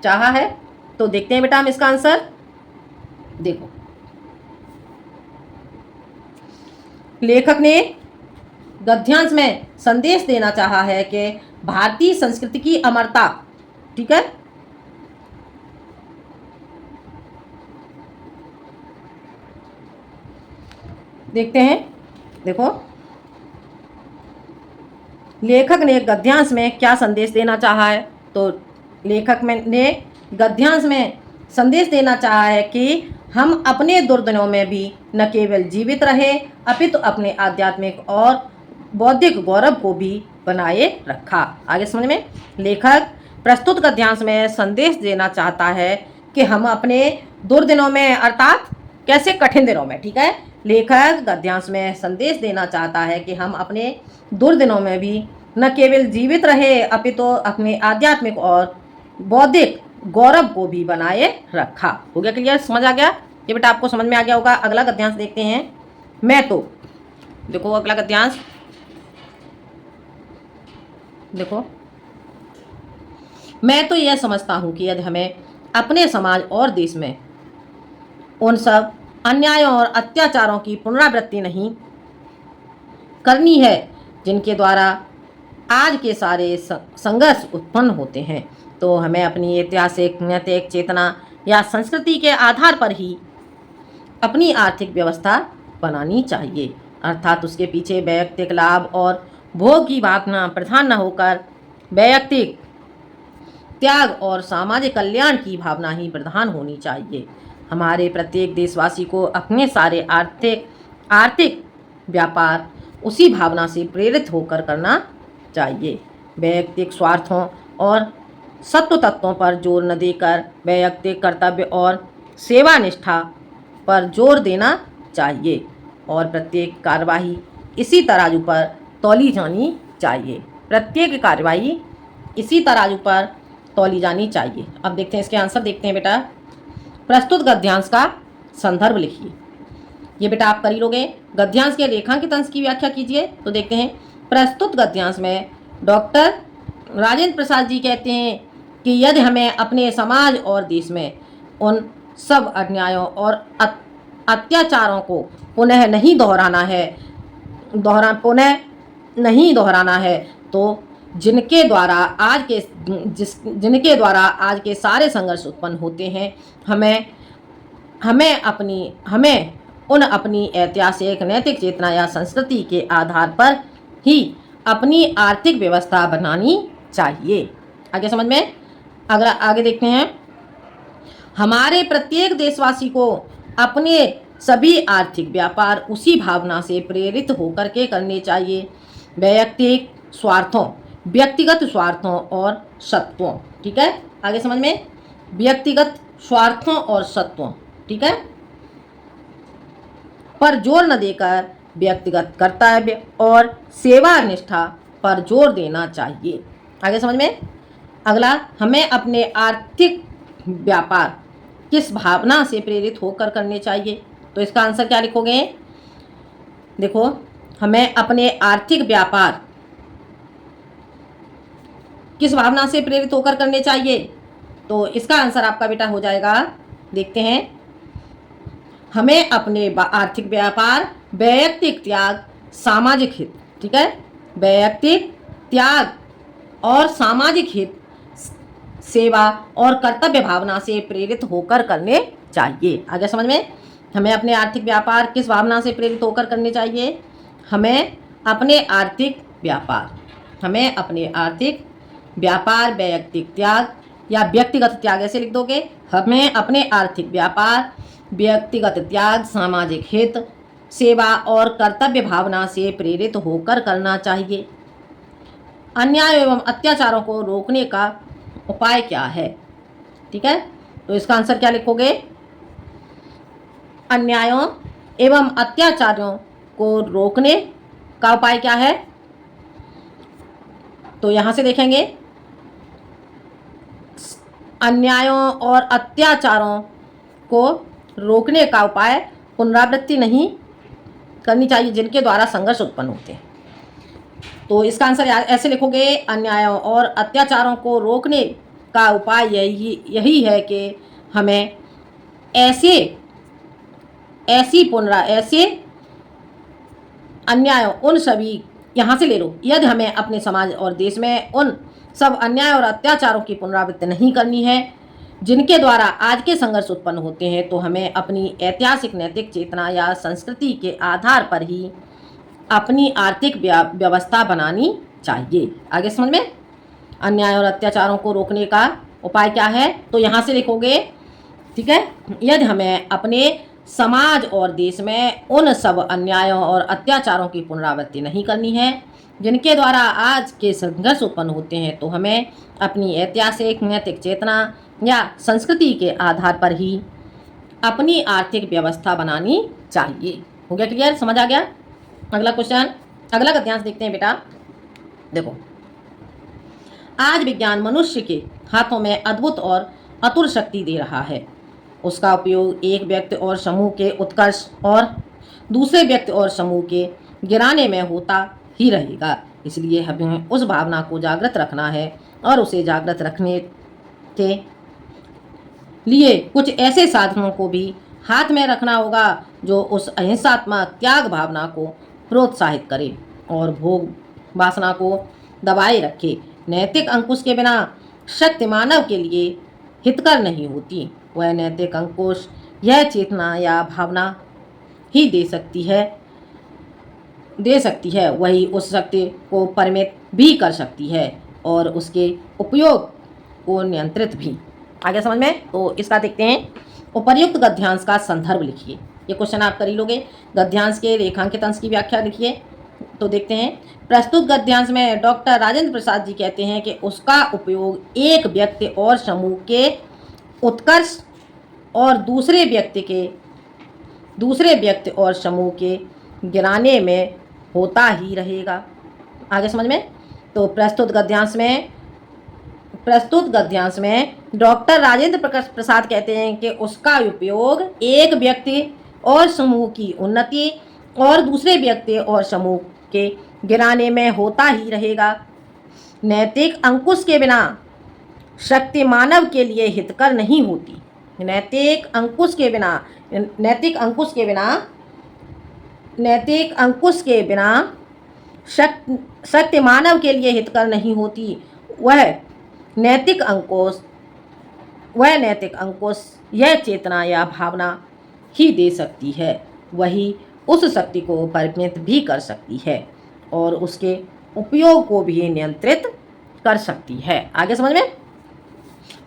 चाहा है? तो देखते हैं बेटा हम इसका आंसर। देखो, लेखक ने गद्यांश में संदेश देना चाहा है कि भारतीय संस्कृति की अमरता, ठीक है, देखते हैं। देखो, लेखक ने गद्यांश में क्या संदेश देना चाहा है? तो लेखक ने गद्यांश में संदेश देना चाहा है कि हम अपने दुर्दिनों में भी न केवल जीवित रहे अपितु अपने आध्यात्मिक और बौद्धिक गौरव को भी बनाए रखा। आगे समझ में? लेखक प्रस्तुत गद्यांश में संदेश देना चाहता है कि हम अपने दुर्दिनों में, अर्थात कैसे? कठिन दिनों में। ठीक है, लेखक गद्यांश में संदेश देना चाहता है कि हम अपने दुर्दिनों में भी न केवल जीवित रहे अपितु अपने आध्यात्मिक और बौद्धिक गौरव को भी बनाए रखा। हो गया क्लियर? समझ आ गया? ये बेटा आपको समझ में आ गया होगा। अगला गद्यांश देखते हैं। देखो अगला गद्यांश देखो, मैं तो यह समझता हूँ कि यदि हमें अपने समाज और देश में उन सब अन्यायों और अत्याचारों की पुनरावृत्ति नहीं करनी है जिनके द्वारा आज के सारे संघर्ष उत्पन्न होते हैं, तो हमें अपनी ऐतिहासिक नैतिक चेतना या संस्कृति के आधार पर ही अपनी आर्थिक व्यवस्था बनानी चाहिए। अर्थात उसके पीछे वैयक्तिक लाभ और भोग की भावना प्रधान न होकर वैयक्तिक त्याग और सामाजिक कल्याण की भावना ही प्रधान होनी चाहिए। हमारे प्रत्येक देशवासी को अपने सारे आर्थिक व्यापार उसी भावना से प्रेरित होकर करना चाहिए। वैयक्तिक स्वार्थों और सत्व तत्वों पर जोर न देकर वैयक्तिक कर्तव्य और सेवा निष्ठा पर जोर देना चाहिए और प्रत्येक कार्यवाही इसी तराजू पर तौली जानी चाहिए। प्रत्येक कार्यवाही इसी तराजू पर तौली जानी चाहिए। अब देखते हैं इसके आंसर, देखते हैं बेटा। प्रस्तुत गद्यांश का संदर्भ लिखिए। ये बेटा आप कर ही लोगे। गद्यांश के रेखांकित अंश की व्याख्या कीजिए। तो देखते हैं, प्रस्तुत गद्यांश में डॉक्टर राजेंद्र प्रसाद जी कहते हैं कि यदि हमें अपने समाज और देश में उन सब अन्यायों और अत्याचारों को पुनः नहीं दोहराना है तो जिनके द्वारा आज के सारे संघर्ष उत्पन्न होते हैं, हमें उन अपनी ऐतिहासिक नैतिक चेतना या संस्कृति के आधार पर ही अपनी आर्थिक व्यवस्था बनानी चाहिए। आगे समझ में, अगला आगे देखते हैं। हमारे प्रत्येक देशवासी को अपने सभी आर्थिक व्यापार उसी भावना से प्रेरित होकर के करने चाहिए। व्यक्तिगत स्वार्थों और सत्वों, ठीक है। आगे समझ में, व्यक्तिगत स्वार्थों और सत्वों, ठीक है, पर जोर न देकर व्यक्तिगत कर्तव्य और सेवा निष्ठा पर जोर देना चाहिए। आगे समझ में, अगला, हमें अपने आर्थिक व्यापार किस भावना से प्रेरित होकर करने चाहिए। तो इसका आंसर क्या लिखोगे? देखो, हमें अपने आर्थिक व्यापार किस भावना से प्रेरित होकर करने चाहिए। तो इसका आंसर आपका बेटा हो जाएगा, देखते हैं, हमें अपने आर्थिक व्यापार वैयक्तिक त्याग, सामाजिक हित, ठीक है, वैयक्तिक त्याग और सामाजिक हित, सेवा और कर्तव्य भावना से प्रेरित होकर करने चाहिए। आगे समझ में, हमें अपने आर्थिक व्यापार किस भावना से प्रेरित होकर करने चाहिए। हमें अपने आर्थिक व्यापार वैयक्तिक त्याग या व्यक्तिगत त्याग, ऐसे लिख दोगे। हमें अपने आर्थिक व्यापार व्यक्तिगत त्याग, सामाजिक हित, सेवा और कर्तव्य भावना से प्रेरित होकर करना चाहिए। अन्याय एवं अत्याचारों को रोकने का उपाय क्या है, ठीक है। तो इसका आंसर क्या लिखोगे? अन्यायों एवं अत्याचारों को रोकने का उपाय क्या है। तो यहां से देखेंगे, अन्यायों और अत्याचारों को रोकने का उपाय पुनरावृत्ति नहीं करनी चाहिए जिनके द्वारा संघर्ष उत्पन्न होते हैं। तो इसका आंसर ऐसे लिखोगे, अन्यायों और अत्याचारों को रोकने का उपाय यही है कि हमें ऐसे अन्यायों उन सभी, यहाँ से ले लो, यदि हमें अपने समाज और देश में उन सब अन्याय और अत्याचारों की पुनरावृत्ति नहीं करनी है जिनके द्वारा आज के संघर्ष उत्पन्न होते हैं, तो हमें अपनी ऐतिहासिक नैतिक चेतना या संस्कृति के आधार पर ही अपनी आर्थिक व्यवस्था बनानी चाहिए। आगे समझ में, अन्याय और अत्याचारों को रोकने का उपाय क्या है। तो यहाँ से लिखोगे, ठीक है, यदि हमें अपने समाज और देश में उन सब अन्यायों और अत्याचारों की पुनरावृत्ति नहीं करनी है जिनके द्वारा आज के संघर्ष उत्पन्न होते हैं, तो हमें अपनी ऐतिहासिक नैतिक चेतना या संस्कृति के आधार पर ही अपनी आर्थिक व्यवस्था बनानी चाहिए। हो गया क्लियर, समझ आ गया। अगला क्वेश्चन, अगला गद्यांश देखते हैं बेटा। देखो, आज विज्ञान मनुष्य के हाथों में अद्भुत और अतुल शक्ति दे रहा है। उसका उपयोग एक व्यक्ति और समूह के उत्कर्ष और दूसरे व्यक्ति और समूह के गिराने में होता ही रहेगा। इसलिए हमें उस भावना को जागृत रखना है और उसे जागृत रखने के लिए कुछ ऐसे साधनों को भी हाथ में रखना होगा जो उस अहिंसात्मक त्याग भावना को प्रोत्साहित करे और भोग वासना को दबाए रखे। नैतिक अंकुश के बिना शक्ति मानव के लिए हितकर नहीं होती। वह नैतिक अंकुश यह चेतना या भावना ही दे सकती है, वही उस शक्ति को परिमित भी कर सकती है। और उसके उपयोग को नियंत्रित भी। आगे समझ में? तो इसका देखते हैं, उपर्युक्त गद्यांश का संदर्भ लिखिए। ये क्वेश्चन आप कर ही लोगे। गद्यांश के रेखांकित अंश की व्याख्या लिखिए। तो देखते हैं, प्रस्तुत गद्यांश में डॉक्टर राजेंद्र प्रसाद जी कहते हैं कि उसका उपयोग एक व्यक्ति और समूह के उत्कर्ष और दूसरे व्यक्ति और समूह के गिराने में होता ही रहेगा। आगे समझ में? तो प्रस्तुत गद्यांश में डॉक्टर राजेंद्र प्रसाद कहते हैं कि उसका उपयोग एक व्यक्ति और समूह की उन्नति और दूसरे व्यक्ति और समूह के गिराने में होता ही रहेगा। नैतिक अंकुश के बिना शक्ति मानव के लिए हितकर नहीं होती। नैतिक अंकुश के बिना शक्ति मानव के लिए हितकर नहीं होती। वह नैतिक अंकुश यह चेतना या भावना ही दे सकती है। वही उस शक्ति को परिमित भी कर सकती है और उसके उपयोग को भी नियंत्रित कर सकती है। आगे समझ में?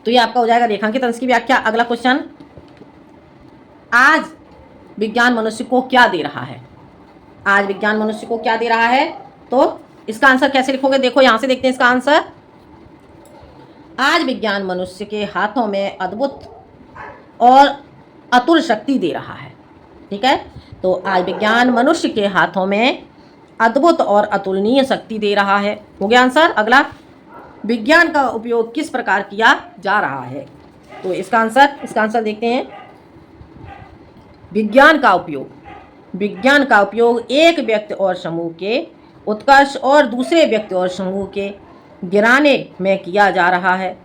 तो ये आपका हो जाएगा रेखांकित अंश की व्याख्या। अगला क्वेश्चन, आज विज्ञान मनुष्य को क्या दे रहा है? आज विज्ञान मनुष्य को क्या दे रहा है? तो इसका आंसर कैसे लिखोगे? देखो यहां से देखते हैं इसका आंसर। आज विज्ञान मनुष्य के हाथों में अद्भुत और अतुल शक्ति दे रहा है। ठीक है, तो आज विज्ञान मनुष्य के हाथों में अद्भुत और अतुलनीय शक्ति दे रहा है। हो गया आंसर। अगला, विज्ञान का उपयोग किस प्रकार किया जा रहा है? तो इसका आंसर देखते हैं। विज्ञान का उपयोग एक व्यक्ति और समूह के उत्कर्ष और दूसरे व्यक्ति और समूह के गिराने में किया जा रहा है।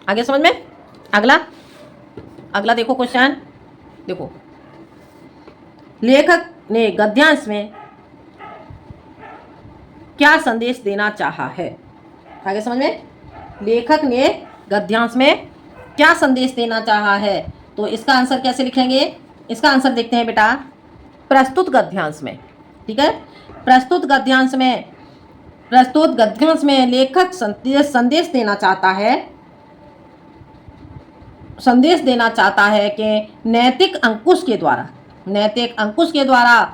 आगे समझ में? अगला देखो क्वेश्चन। देखो, लेखक ने गद्यांश में क्या संदेश देना चाहा है? आगे समझ में? लेखक ने गद्यांश में क्या संदेश देना चाहा है? तो इसका आंसर कैसे लिखेंगे? इसका आंसर देखते हैं बेटा, प्रस्तुत गद्यांश में। ठीक है, प्रस्तुत गद्यांश में लेखक संदेश देना चाहता है कि नैतिक अंकुश के द्वारा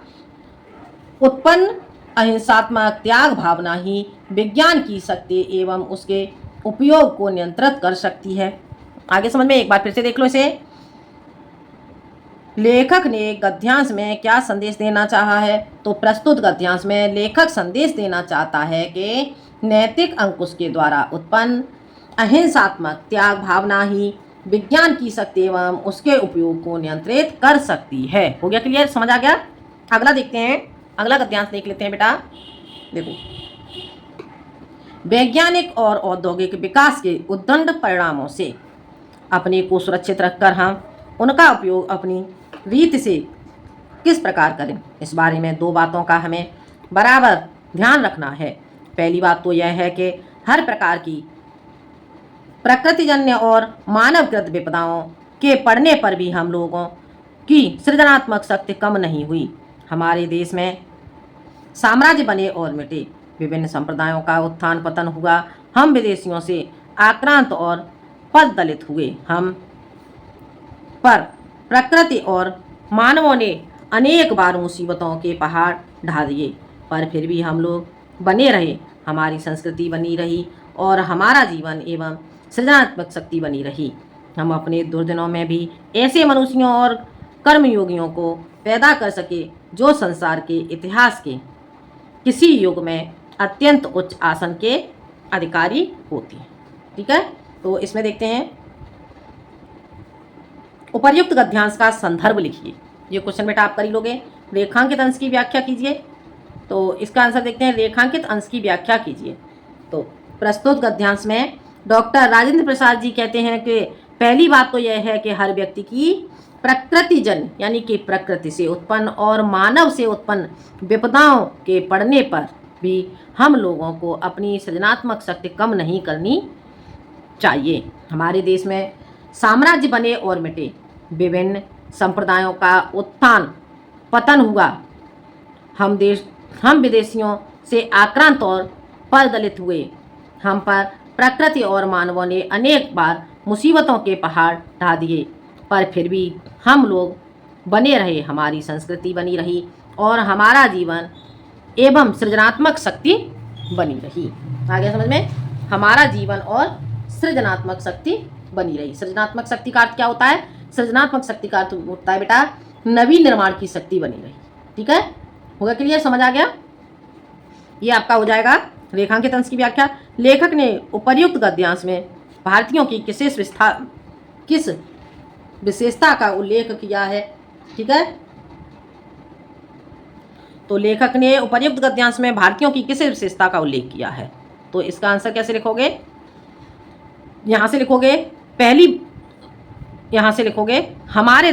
उत्पन्न अहिंसात्मक त्याग भावना ही विज्ञान की शक्ति एवं उसके उपयोग को नियंत्रित कर सकती है। आगे समझ में? एक बार फिर से देख लो इसे। लेखक ने गद्यांश में क्या संदेश देना चाहा है? तो प्रस्तुत गद्यांश में लेखक संदेश देना चाहता है कि नैतिक अंकुश के द्वारा उत्पन्न अहिंसात्मक त्याग भावना ही विज्ञान की शक्ति एवं उसके उपयोग को नियंत्रित कर सकती है। हो गया क्लियर? समझ आ गया? अगला देखते हैं, अगला गद्यांश देख लेते हैं बेटा। देखो, वैज्ञानिक और औद्योगिक विकास के उद्दंड परिणामों से अपने को सुरक्षित रखकर हम उनका उपयोग अपनी रीत से किस प्रकार करें? इस बारे में दो बातों का हमें बराबर ध्यान रखना है। पहली बात तो यह है कि हर प्रकार की प्रकृतिजन्य और मानवकृत विपदाओं के पड़ने पर भी हम लोगों की सृजनात्मक शक्ति कम नहीं हुई। हमारे देश में साम्राज्य बने और मिटे, विभिन्न संप्रदायों का उत्थान पतन हुआ, हम विदेशियों से आक्रांत और पददलित हुए। हम पर प्रकृति और मानवों ने अनेक बार मुसीबतों के पहाड़ ढा दिए, पर फिर भी हम लोग बने रहे, हमारी संस्कृति बनी रही और हमारा जीवन एवं सृजनात्मक शक्ति बनी रही। हम अपने दुर्दिनों में भी ऐसे मनुष्यों और कर्मयोगियों को पैदा कर सके जो संसार के इतिहास के किसी युग में अत्यंत उच्च आसन के अधिकारी होती है। ठीक है, तो इसमें देखते हैं, उपर्युक्त गद्यांश का संदर्भ लिखिए। ये क्वेश्चन बेटा आप कर ही लोगे। रेखांकित अंश की व्याख्या कीजिए। तो इसका आंसर देखते हैं, रेखांकित अंश की व्याख्या कीजिए। तो प्रस्तुत गद्यांश में डॉक्टर राजेंद्र प्रसाद जी कहते हैं कि पहली बात तो यह है कि हर व्यक्ति की प्रकृतिजन्य यानी कि प्रकृति से उत्पन्न और मानव से उत्पन्न विपदाओं के पड़ने पर भी हम लोगों को अपनी सृजनात्मक शक्ति कम नहीं करनी चाहिए। हमारे देश में साम्राज्य बने और मिटे, विभिन्न संप्रदायों का उत्थान पतन हुआ, हम विदेशियों से आक्रांत और परदलित हुए, हम पर प्रकृति और मानवों ने अनेक बार मुसीबतों के पहाड़ ढा दिए, पर फिर भी हम लोग बने रहे, हमारी संस्कृति बनी रही और हमारा जीवन एवं सृजनात्मक शक्ति बनी रही। आ गया समझ में? हमारा जीवन और सृजनात्मक शक्ति बनी रही। सृजनात्मक शक्ति का अर्थ क्या होता है? सृजनात्मक शक्ति का अर्थ होता है बेटा नवीन निर्माण की शक्ति बनी रही। ठीक है, होगा क्लियर? समझ आ गया? ये आपका हो जाएगा रेखांकित अंश की व्याख्या। लेखक ने उपर्युक्त गद्यांश में भारतीयों की किस विशेषता का उल्लेख किया है? ठीक है, तो लेखक ने उपर्युक्त गद्यांश में भारतीयों की किस विशेषता का उल्लेख किया है? तो इसका आंसर कैसे लिखोगे? यहां से लिखोगे पहली, यहां से लिखोगे हमारे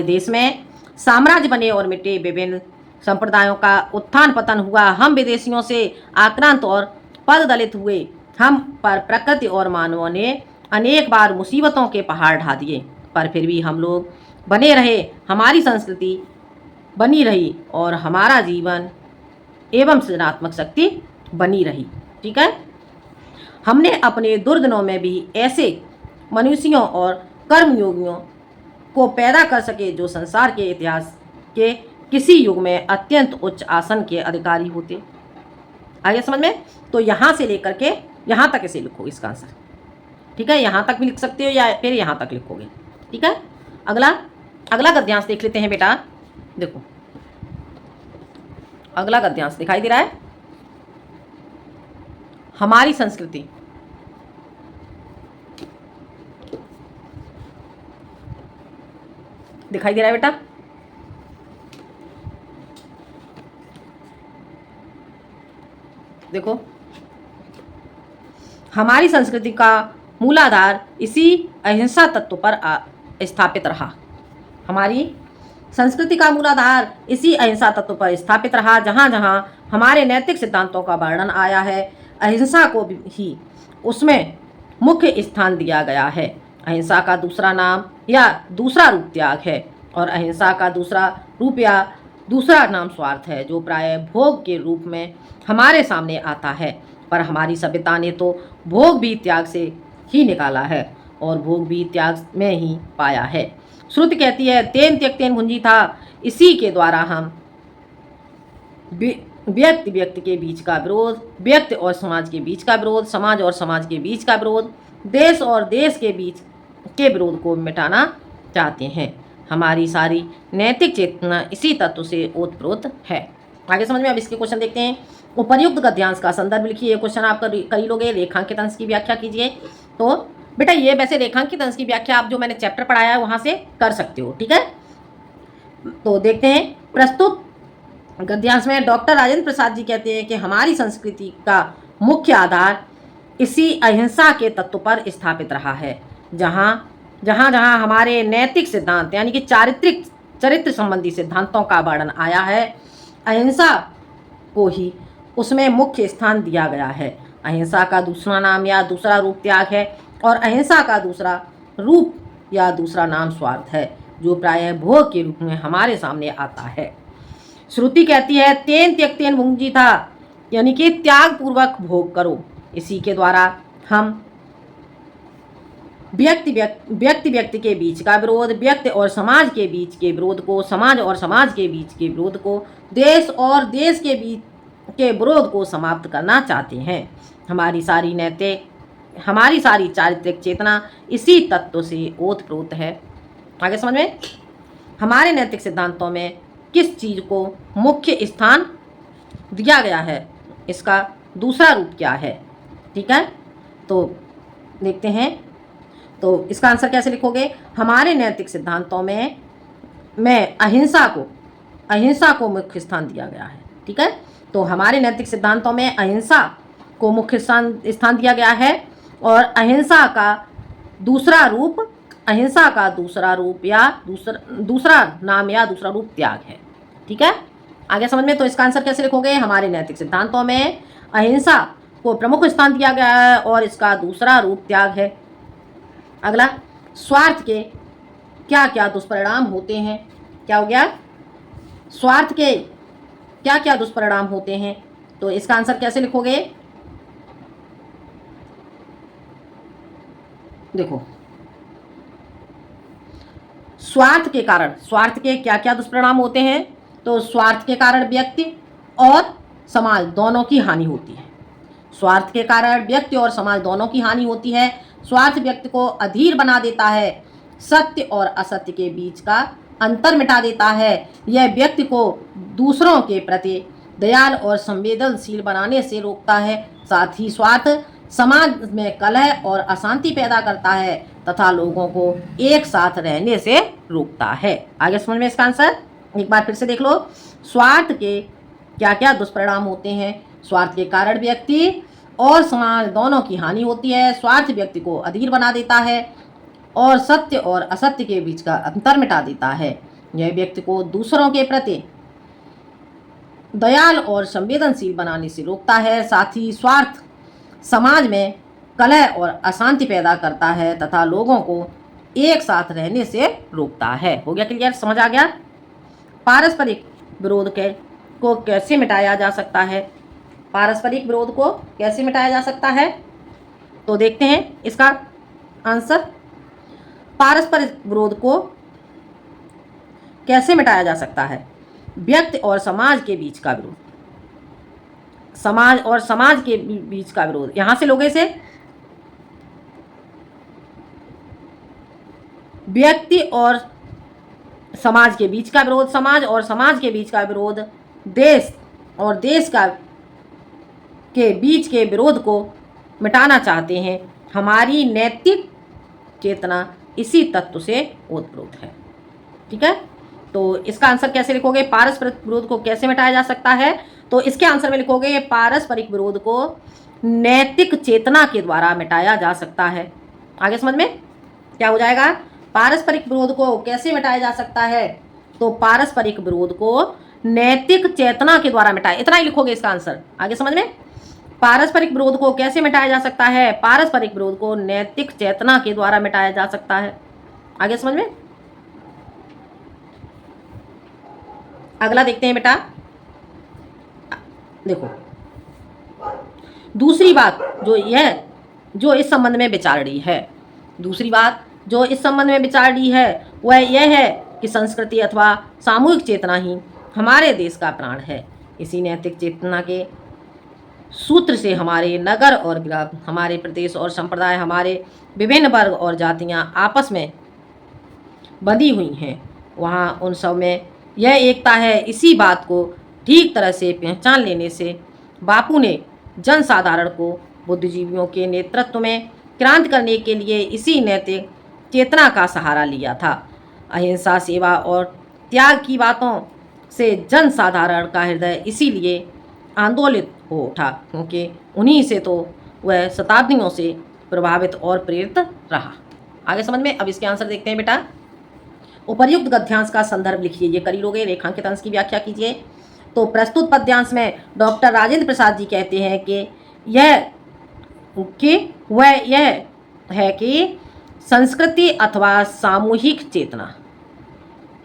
देश में साम्राज्य बने और मिटे, विभिन्न संप्रदायों का उत्थान पतन हुआ, हम विदेशियों से आक्रांत और पद दलित हुए, हम पर प्रकृति और मानवों ने अनेक बार मुसीबतों के पहाड़ ढा दिए, पर फिर भी हम लोग बने रहे, हमारी संस्कृति बनी रही और हमारा जीवन एवं सृजनात्मक शक्ति बनी रही। ठीक है, हमने अपने दुर्दिनों में भी ऐसे मनुष्यों और कर्मयोगियों को पैदा कर सके जो संसार के इतिहास के किसी युग में अत्यंत उच्च आसन के अधिकारी होते। आइए समझ में? तो यहाँ से लेकर के यहाँ तक इसे लिखो इसका आंसर। ठीक है, यहाँ तक भी लिख सकते हो या फिर यहाँ तक लिखोगे। ठीक है, अगला गद्यांश देख लेते हैं बेटा। देखो अगला गद्यांश दिखाई दे रहा है, हमारी संस्कृति। दिखाई दे रहा है बेटा? देखो, हमारी संस्कृति का मूलाधार इसी अहिंसा तत्व पर स्थापित रहा। हमारी संस्कृति का मूलाधार इसी अहिंसा तत्व पर स्थापित रहा। जहाँ जहाँ हमारे नैतिक सिद्धांतों का वर्णन आया है, अहिंसा को ही उसमें मुख्य स्थान दिया गया है। अहिंसा का दूसरा नाम या दूसरा रूप त्याग है और अहिंसा का दूसरा रूप या दूसरा नाम स्वार्थ है, जो प्राय भोग के रूप में हमारे सामने आता है। पर हमारी सभ्यता ने तो भोग भी त्याग से ही निकाला है और भोग भी त्याग में ही पाया है। श्रुति कहती है, तेन त्यक्तेन भुंजी था। इसी के द्वारा हम व्यक्ति के बीच का विरोध, व्यक्ति और समाज के बीच का विरोध, समाज और समाज के बीच का विरोध, देश और देश के बीच के विरोध को मिटाना चाहते हैं। हमारी सारी नैतिक चेतना इसी तत्व से ओतप्रोत है। आगे समझ में? अब इसके क्वेश्चन देखते हैं। उपर्युक्त गद्यांश का संदर्भ लिखिए। ये क्वेश्चन आप कई लोग रेखांकित अंश की व्याख्या कीजिए। तो बेटा ये वैसे रेखांकित अंश की व्याख्या आप जो मैंने चैप्टर पढ़ाया है वहां से कर सकते हो। ठीक है, तो देखते हैं। प्रस्तुत गद्यांश में डॉक्टर राजेंद्र प्रसाद जी कहते हैं कि हमारी संस्कृति का मुख्य आधार इसी अहिंसा के तत्व पर स्थापित रहा है। जहाँ जहाँ हमारे नैतिक सिद्धांत यानी कि चरित्र संबंधी सिद्धांतों का वर्णन आया है, अहिंसा को ही उसमें मुख्य स्थान दिया गया है। अहिंसा का दूसरा नाम या दूसरा रूप त्याग है और अहिंसा का दूसरा रूप या दूसरा नाम स्वार्थ है, जो प्रायः भोग के रूप में हमारे सामने आता है। श्रुति कहती है, तेन त्यक्तेन भुंजी था, यानी कि त्याग पूर्वक भोग करो। इसी के द्वारा हम व्यक्ति के बीच का विरोध, व्यक्ति और समाज के बीच के विरोध को, समाज और समाज के बीच के विरोध को, देश और देश के बीच के विरोध को समाप्त करना चाहते हैं। हमारी सारी चारित्रिक चेतना इसी तत्व से ओतप्रोत है। आगे समझ में? हमारे नैतिक सिद्धांतों में किस चीज को मुख्य स्थान दिया गया है, इसका दूसरा रूप क्या है? ठीक है, तो देखते हैं। तो इसका आंसर कैसे लिखोगे? हमारे नैतिक सिद्धांतों में अहिंसा को मुख्य स्थान दिया गया है। ठीक है, तो हमारे नैतिक सिद्धांतों में अहिंसा को मुख्य स्थान दिया गया है और अहिंसा का दूसरा रूप या दूसरा नाम या दूसरा रूप त्याग है। ठीक है, आगे समझ में? तो इसका आंसर कैसे लिखोगे? हमारे नैतिक सिद्धांतों में अहिंसा को प्रमुख स्थान दिया गया है और इसका दूसरा रूप त्याग है। अगला, स्वार्थ के क्या क्या दुष्परिणाम होते हैं? क्या हो गया? स्वार्थ के क्या क्या दुष्परिणाम होते हैं? तो इसका आंसर कैसे लिखोगे? देखो, स्वार्थ के कारण, स्वार्थ के क्या क्या दुष्परिणाम होते हैं? तो स्वार्थ के कारण व्यक्ति और समाज दोनों की हानि होती है। स्वार्थ के कारण व्यक्ति और समाज दोनों की हानि होती है। स्वार्थ व्यक्ति को अधीर बना देता है, सत्य और असत्य के बीच का अंतर मिटा देता है। यह व्यक्ति को दूसरों के प्रति दयालु और संवेदनशील बनाने से रोकता है। साथ ही स्वार्थ समाज में कलह और अशांति पैदा करता है तथा लोगों को एक साथ रहने से रोकता है। आगे समझ में इसका आंसर एक बार फिर से देख लो। स्वार्थ के क्या क्या दुष्परिणाम होते हैं? स्वार्थ के कारण व्यक्ति और समाज दोनों की हानि होती है। स्वार्थ व्यक्ति को अधीर बना देता है और सत्य और असत्य के बीच का अंतर मिटा देता है। यह व्यक्ति को दूसरों के प्रति दयालु और संवेदनशील बनाने से रोकता है। साथ ही स्वार्थ समाज में कलह और अशांति पैदा करता है तथा लोगों को एक साथ रहने से रोकता है। हो गया क्लियर? समझ आ गया? पारस्परिक विरोध को कैसे मिटाया जा सकता है? पारस्परिक विरोध को कैसे मिटाया जा सकता है? तो देखते हैं इसका आंसर। पारस्परिक विरोध को कैसे मिटाया जा सकता है? व्यक्ति और समाज के बीच का विरोध, समाज और समाज के बीच का विरोध, यहां से लोगे से व्यक्ति और समाज के बीच का विरोध, समाज और समाज के बीच का विरोध, देश और देश का के बीच के विरोध को मिटाना चाहते हैं। हमारी नैतिक चेतना इसी तत्व से ओतप्रोत है। ठीक है, तो इसका आंसर कैसे लिखोगे? पारस्परिक विरोध को कैसे मिटाया जा सकता है? तो इसके आंसर में लिखोगे पारस्परिक विरोध को नैतिक चेतना के द्वारा मिटाया जा सकता है। आगे समझ में क्या हो जाएगा? पारस्परिक विरोध को कैसे मिटाया जा सकता है? तो पारस्परिक विरोध को नैतिक चेतना के द्वारा मिटाया, इतना ही लिखोगे इसका आंसर। आगे समझ में? पारस्परिक विरोध को कैसे मिटाया जा सकता है? पारस्परिक विरोध को नैतिक चेतना के द्वारा मिटाया जा सकता है। आगे समझ में? अगला देखते हैं बेटा। देखो, दूसरी बात जो इस संबंध में विचार रही है, दूसरी बात जो इस संबंध में विचार रही है वह यह है कि संस्कृति अथवा सामूहिक चेतना ही हमारे देश का प्राण है। इसी नैतिक चेतना के सूत्र से हमारे नगर और ग्राम, हमारे प्रदेश और संप्रदाय, हमारे विभिन्न वर्ग और जातियां आपस में बंधी हुई हैं। वहाँ उन सब में यह एकता है। इसी बात को ठीक तरह से पहचान लेने से बापू ने जनसाधारण को बुद्धिजीवियों के नेतृत्व में क्रांति करने के लिए इसी नैतिक चेतना का सहारा लिया था। अहिंसा, सेवा और त्याग की बातों से जनसाधारण का हृदय इसीलिए आंदोलित हो उठा क्योंकि उन्हीं से तो वह शताब्दियों से प्रभावित और प्रेरित रहा। आगे समझ में? अब इसके आंसर देखते हैं बेटा। उपर्युक्त गद्यांश का संदर्भ लिखिए, ये कर ही लोगे। रेखांकित अंश की व्याख्या कीजिए। तो प्रस्तुत पद्यांश में डॉक्टर राजेंद्र प्रसाद जी कहते हैं कि वह यह है कि संस्कृति अथवा सामूहिक चेतना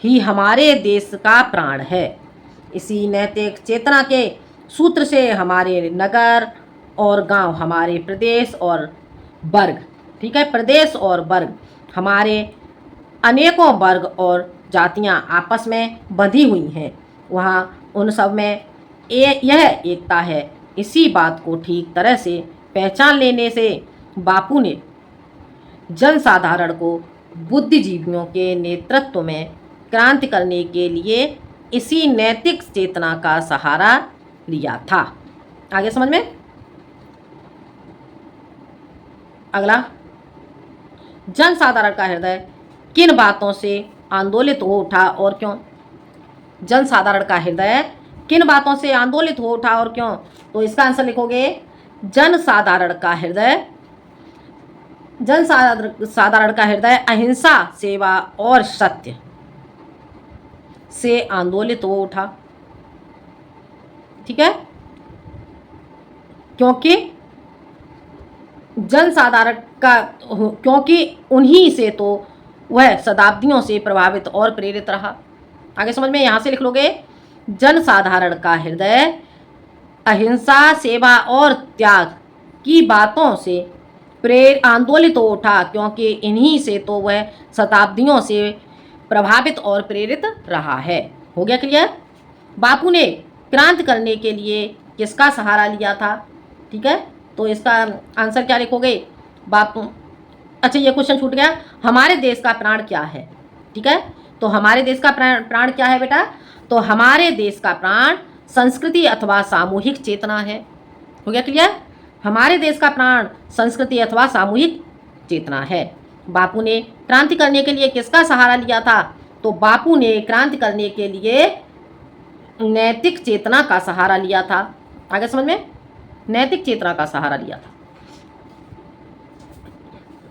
ही हमारे देश का प्राण है। इसी नैतिक चेतना के सूत्र से हमारे नगर और गांव, हमारे प्रदेश और वर्ग, ठीक है, प्रदेश और वर्ग, हमारे अनेकों वर्ग और जातियां आपस में बंधी हुई हैं। वहाँ उन सब में यह एकता है। इसी बात को ठीक तरह से पहचान लेने से बापू ने जनसाधारण को बुद्धिजीवियों के नेतृत्व में क्रांति करने के लिए इसी नैतिक चेतना का सहारा लिया था। आगे समझ में? अगला, जनसाधारण का हृदय किन बातों से आंदोलित हो उठा और क्यों? जनसाधारण का हृदय किन बातों से आंदोलित हो उठा और क्यों? तो इसका आंसर लिखोगे जनसाधारण का हृदय अहिंसा, सेवा और सत्य से आंदोलित हो उठा। ठीक है, क्योंकि उन्हीं से तो वह शताब्दियों से प्रभावित और प्रेरित रहा। आगे समझ में? यहाँ से लिख लोगे जनसाधारण का हृदय अहिंसा, सेवा और त्याग की बातों से आंदोलित हो उठा, क्योंकि इन्हीं से तो वह शताब्दियों से प्रभावित और प्रेरित रहा है। हो गया क्लियर? बापू ने क्रांति करने के लिए किसका सहारा लिया था? ठीक है, तो इसका आंसर क्या लिखोगे? बापू। अच्छा, ये क्वेश्चन छूट गया। हमारे देश का प्राण क्या है? ठीक है, तो हमारे देश का प्राण क्या है बेटा? तो हमारे देश का प्राण संस्कृति अथवा सामूहिक चेतना है। हो गया क्लियर? हमारे देश का प्राण संस्कृति अथवा सामूहिक चेतना है। बापू ने क्रांति करने के लिए किसका सहारा लिया था? तो बापू ने क्रांति करने के लिए नैतिक चेतना का सहारा लिया था। आगे समझ में? नैतिक चेतना का सहारा लिया था।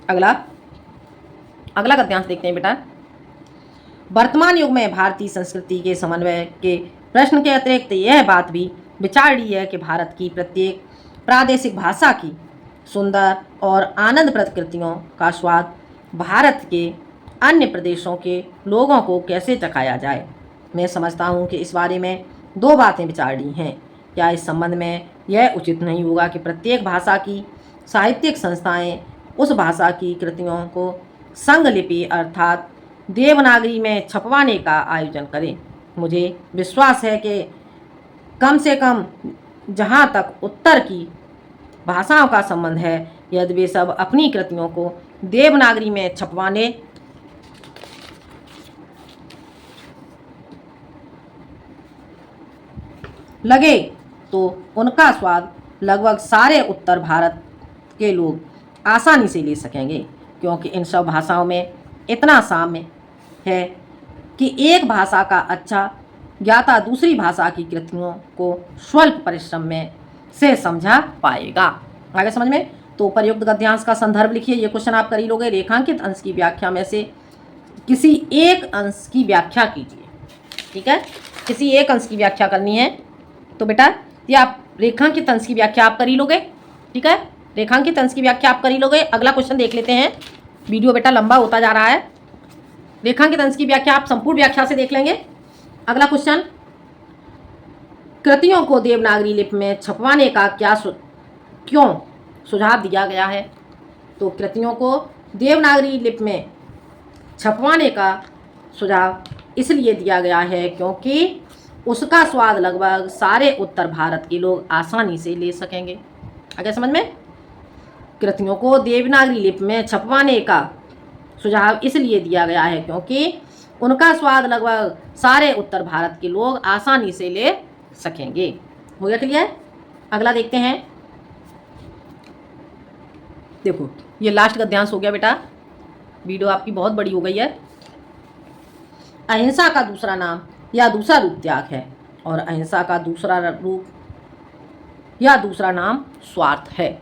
अगला गद्यांश देखते हैं बेटा। वर्तमान युग में भारतीय संस्कृति के समन्वय के प्रश्न के अतिरिक्त यह बात भी विचारणीय है कि भारत की प्रत्येक प्रादेशिक भाषा की सुंदर और आनंदप्रद कृतियों का स्वाद भारत के अन्य प्रदेशों के लोगों को कैसे चखाया जाए। मैं समझता हूँ कि इस बारे में दो बातें विचारणीय हैं। क्या इस संबंध में यह उचित नहीं होगा कि प्रत्येक भाषा की साहित्यिक संस्थाएं उस भाषा की कृतियों को संगलिपि अर्थात देवनागरी में छपवाने का आयोजन करें? मुझे विश्वास है कि कम से कम जहाँ तक उत्तर की भाषाओं का संबंध है, यदि वे सब अपनी कृतियों को देवनागरी में छपवाने लगे तो उनका स्वाद लगभग सारे उत्तर भारत के लोग आसानी से ले सकेंगे, क्योंकि इन सब भाषाओं में इतना साम्य है कि एक भाषा का अच्छा ज्ञाता दूसरी भाषा की कृतियों को स्वल्प परिश्रम में से समझा पाएगा। आगे समझ में? तो प्रयुक्त गद्यांश का संदर्भ लिखिए। ये क्वेश्चन आप कर ही लोगे। रेखांकित अंश की व्याख्या में से किसी एक अंश की व्याख्या कीजिए। ठीक है, किसी एक अंश की व्याख्या करनी है। तो बेटा ये आप रेखांकित अंश की व्याख्या आप कर ही लोगे। ठीक है, रेखांकित अंश की व्याख्या आप कर ही लोगे। अगला क्वेश्चन देख लेते हैं। वीडियो बेटा लंबा होता जा रहा है। रेखांकित अंश की व्याख्या आप संपूर्ण व्याख्या से देख लेंगे। अगला क्वेश्चन, कृतियों को देवनागरी लिपि में छपवाने का क्यों सुझाव दिया गया है? तो कृतियों को देवनागरी लिपि में छपवाने का सुझाव इसलिए दिया गया है क्योंकि उसका स्वाद लगभग सारे उत्तर भारत के लोग आसानी से ले सकेंगे। आगे समझ में? कृतियों को देवनागरी लिपि में छपवाने का सुझाव इसलिए दिया गया है क्योंकि उनका स्वाद लगभग सारे उत्तर भारत के लोग आसानी से ले सकेंगे। हो गया क्लियर? अगला देखते हैं। देखो ये लास्ट गद्यांश हो गया बेटा। वीडियो आपकी बहुत बड़ी हो गई है। अहिंसा का दूसरा नाम या दूसरा रूप त्याग है, और अहिंसा का दूसरा रूप या दूसरा नाम स्वार्थ है,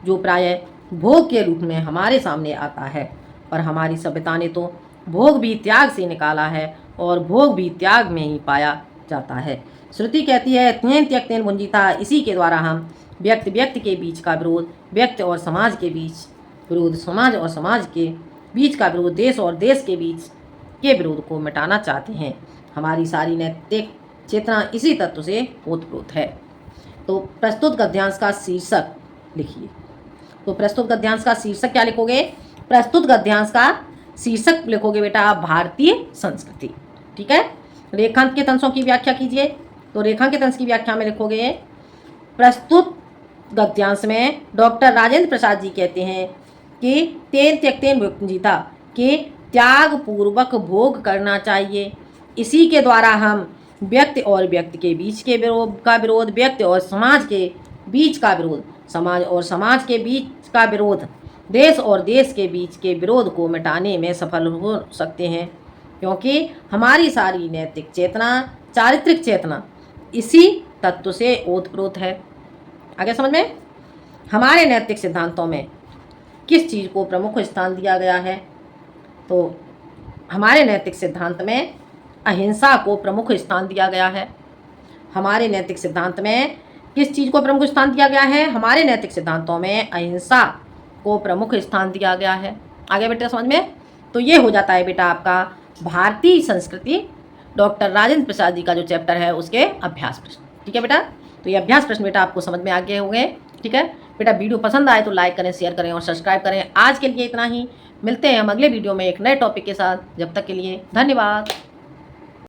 जो प्रायः भोग के रूप में हमारे सामने आता है। पर हमारी सभ्यता ने तो भोग भी त्याग से निकाला है और भोग भी त्याग में ही पाया जाता है। श्रुति कहती है त्येन त्यक्तेन भुंजीता। इसी के द्वारा हम व्यक्ति के बीच का विरोध, व्यक्ति और समाज के बीच विरोध, समाज और समाज के बीच का विरोध, देश और देश के बीच के विरोध को मिटाना चाहते हैं। हमारी सारी नैतिक चेतना इसी तत्व से ओतप्रोत है। तो प्रस्तुत गद्यांश का शीर्षक लिखिए। तो प्रस्तुत गद्यांश का शीर्षक क्या लिखोगे? प्रस्तुत गद्यांश का शीर्षक लिखोगे बेटा आप भारतीय संस्कृति। ठीक है, रेखांकित अंशों की व्याख्या कीजिए। तो रेखांकित अंश की व्याख्या में लिखोगे प्रस्तुत गद्यांश में डॉक्टर राजेंद्र प्रसाद जी कहते हैं कि तेन त्यक्तेन भुंजीता के त्याग पूर्वक भोग करना चाहिए। इसी के द्वारा हम व्यक्ति और व्यक्ति के बीच के विरोध, व्यक्ति और समाज के बीच का विरोध, समाज और समाज के बीच का विरोध, देश और देश के बीच के विरोध को मिटाने में सफल हो सकते हैं, क्योंकि हमारी सारी नैतिक चेतना, चारित्रिक चेतना इसी तत्व से ओतप्रोत है। आगे समझ में? हमारे नैतिक सिद्धांतों में किस चीज़ को प्रमुख स्थान दिया गया है? तो हमारे नैतिक सिद्धांत में अहिंसा को प्रमुख स्थान दिया गया है। हमारे नैतिक सिद्धांत में किस चीज़ को प्रमुख स्थान दिया गया है? हमारे नैतिक सिद्धांतों में अहिंसा को प्रमुख स्थान दिया गया है। आगे बेटा समझ में? तो ये हो जाता है बेटा आपका भारतीय संस्कृति डॉक्टर राजेंद्र प्रसाद जी का जो चैप्टर है उसके अभ्यास प्रश्न। ठीक है बेटा, तो ये अभ्यास प्रश्न बेटा आपको समझ में आ गए होंगे। ठीक है, बेटा वीडियो पसंद आए तो लाइक करें, शेयर करें और सब्सक्राइब करें। आज के लिए इतना ही, मिलते हैं हम अगले वीडियो में एक नए टॉपिक के साथ। जब तक के लिए धन्यवाद।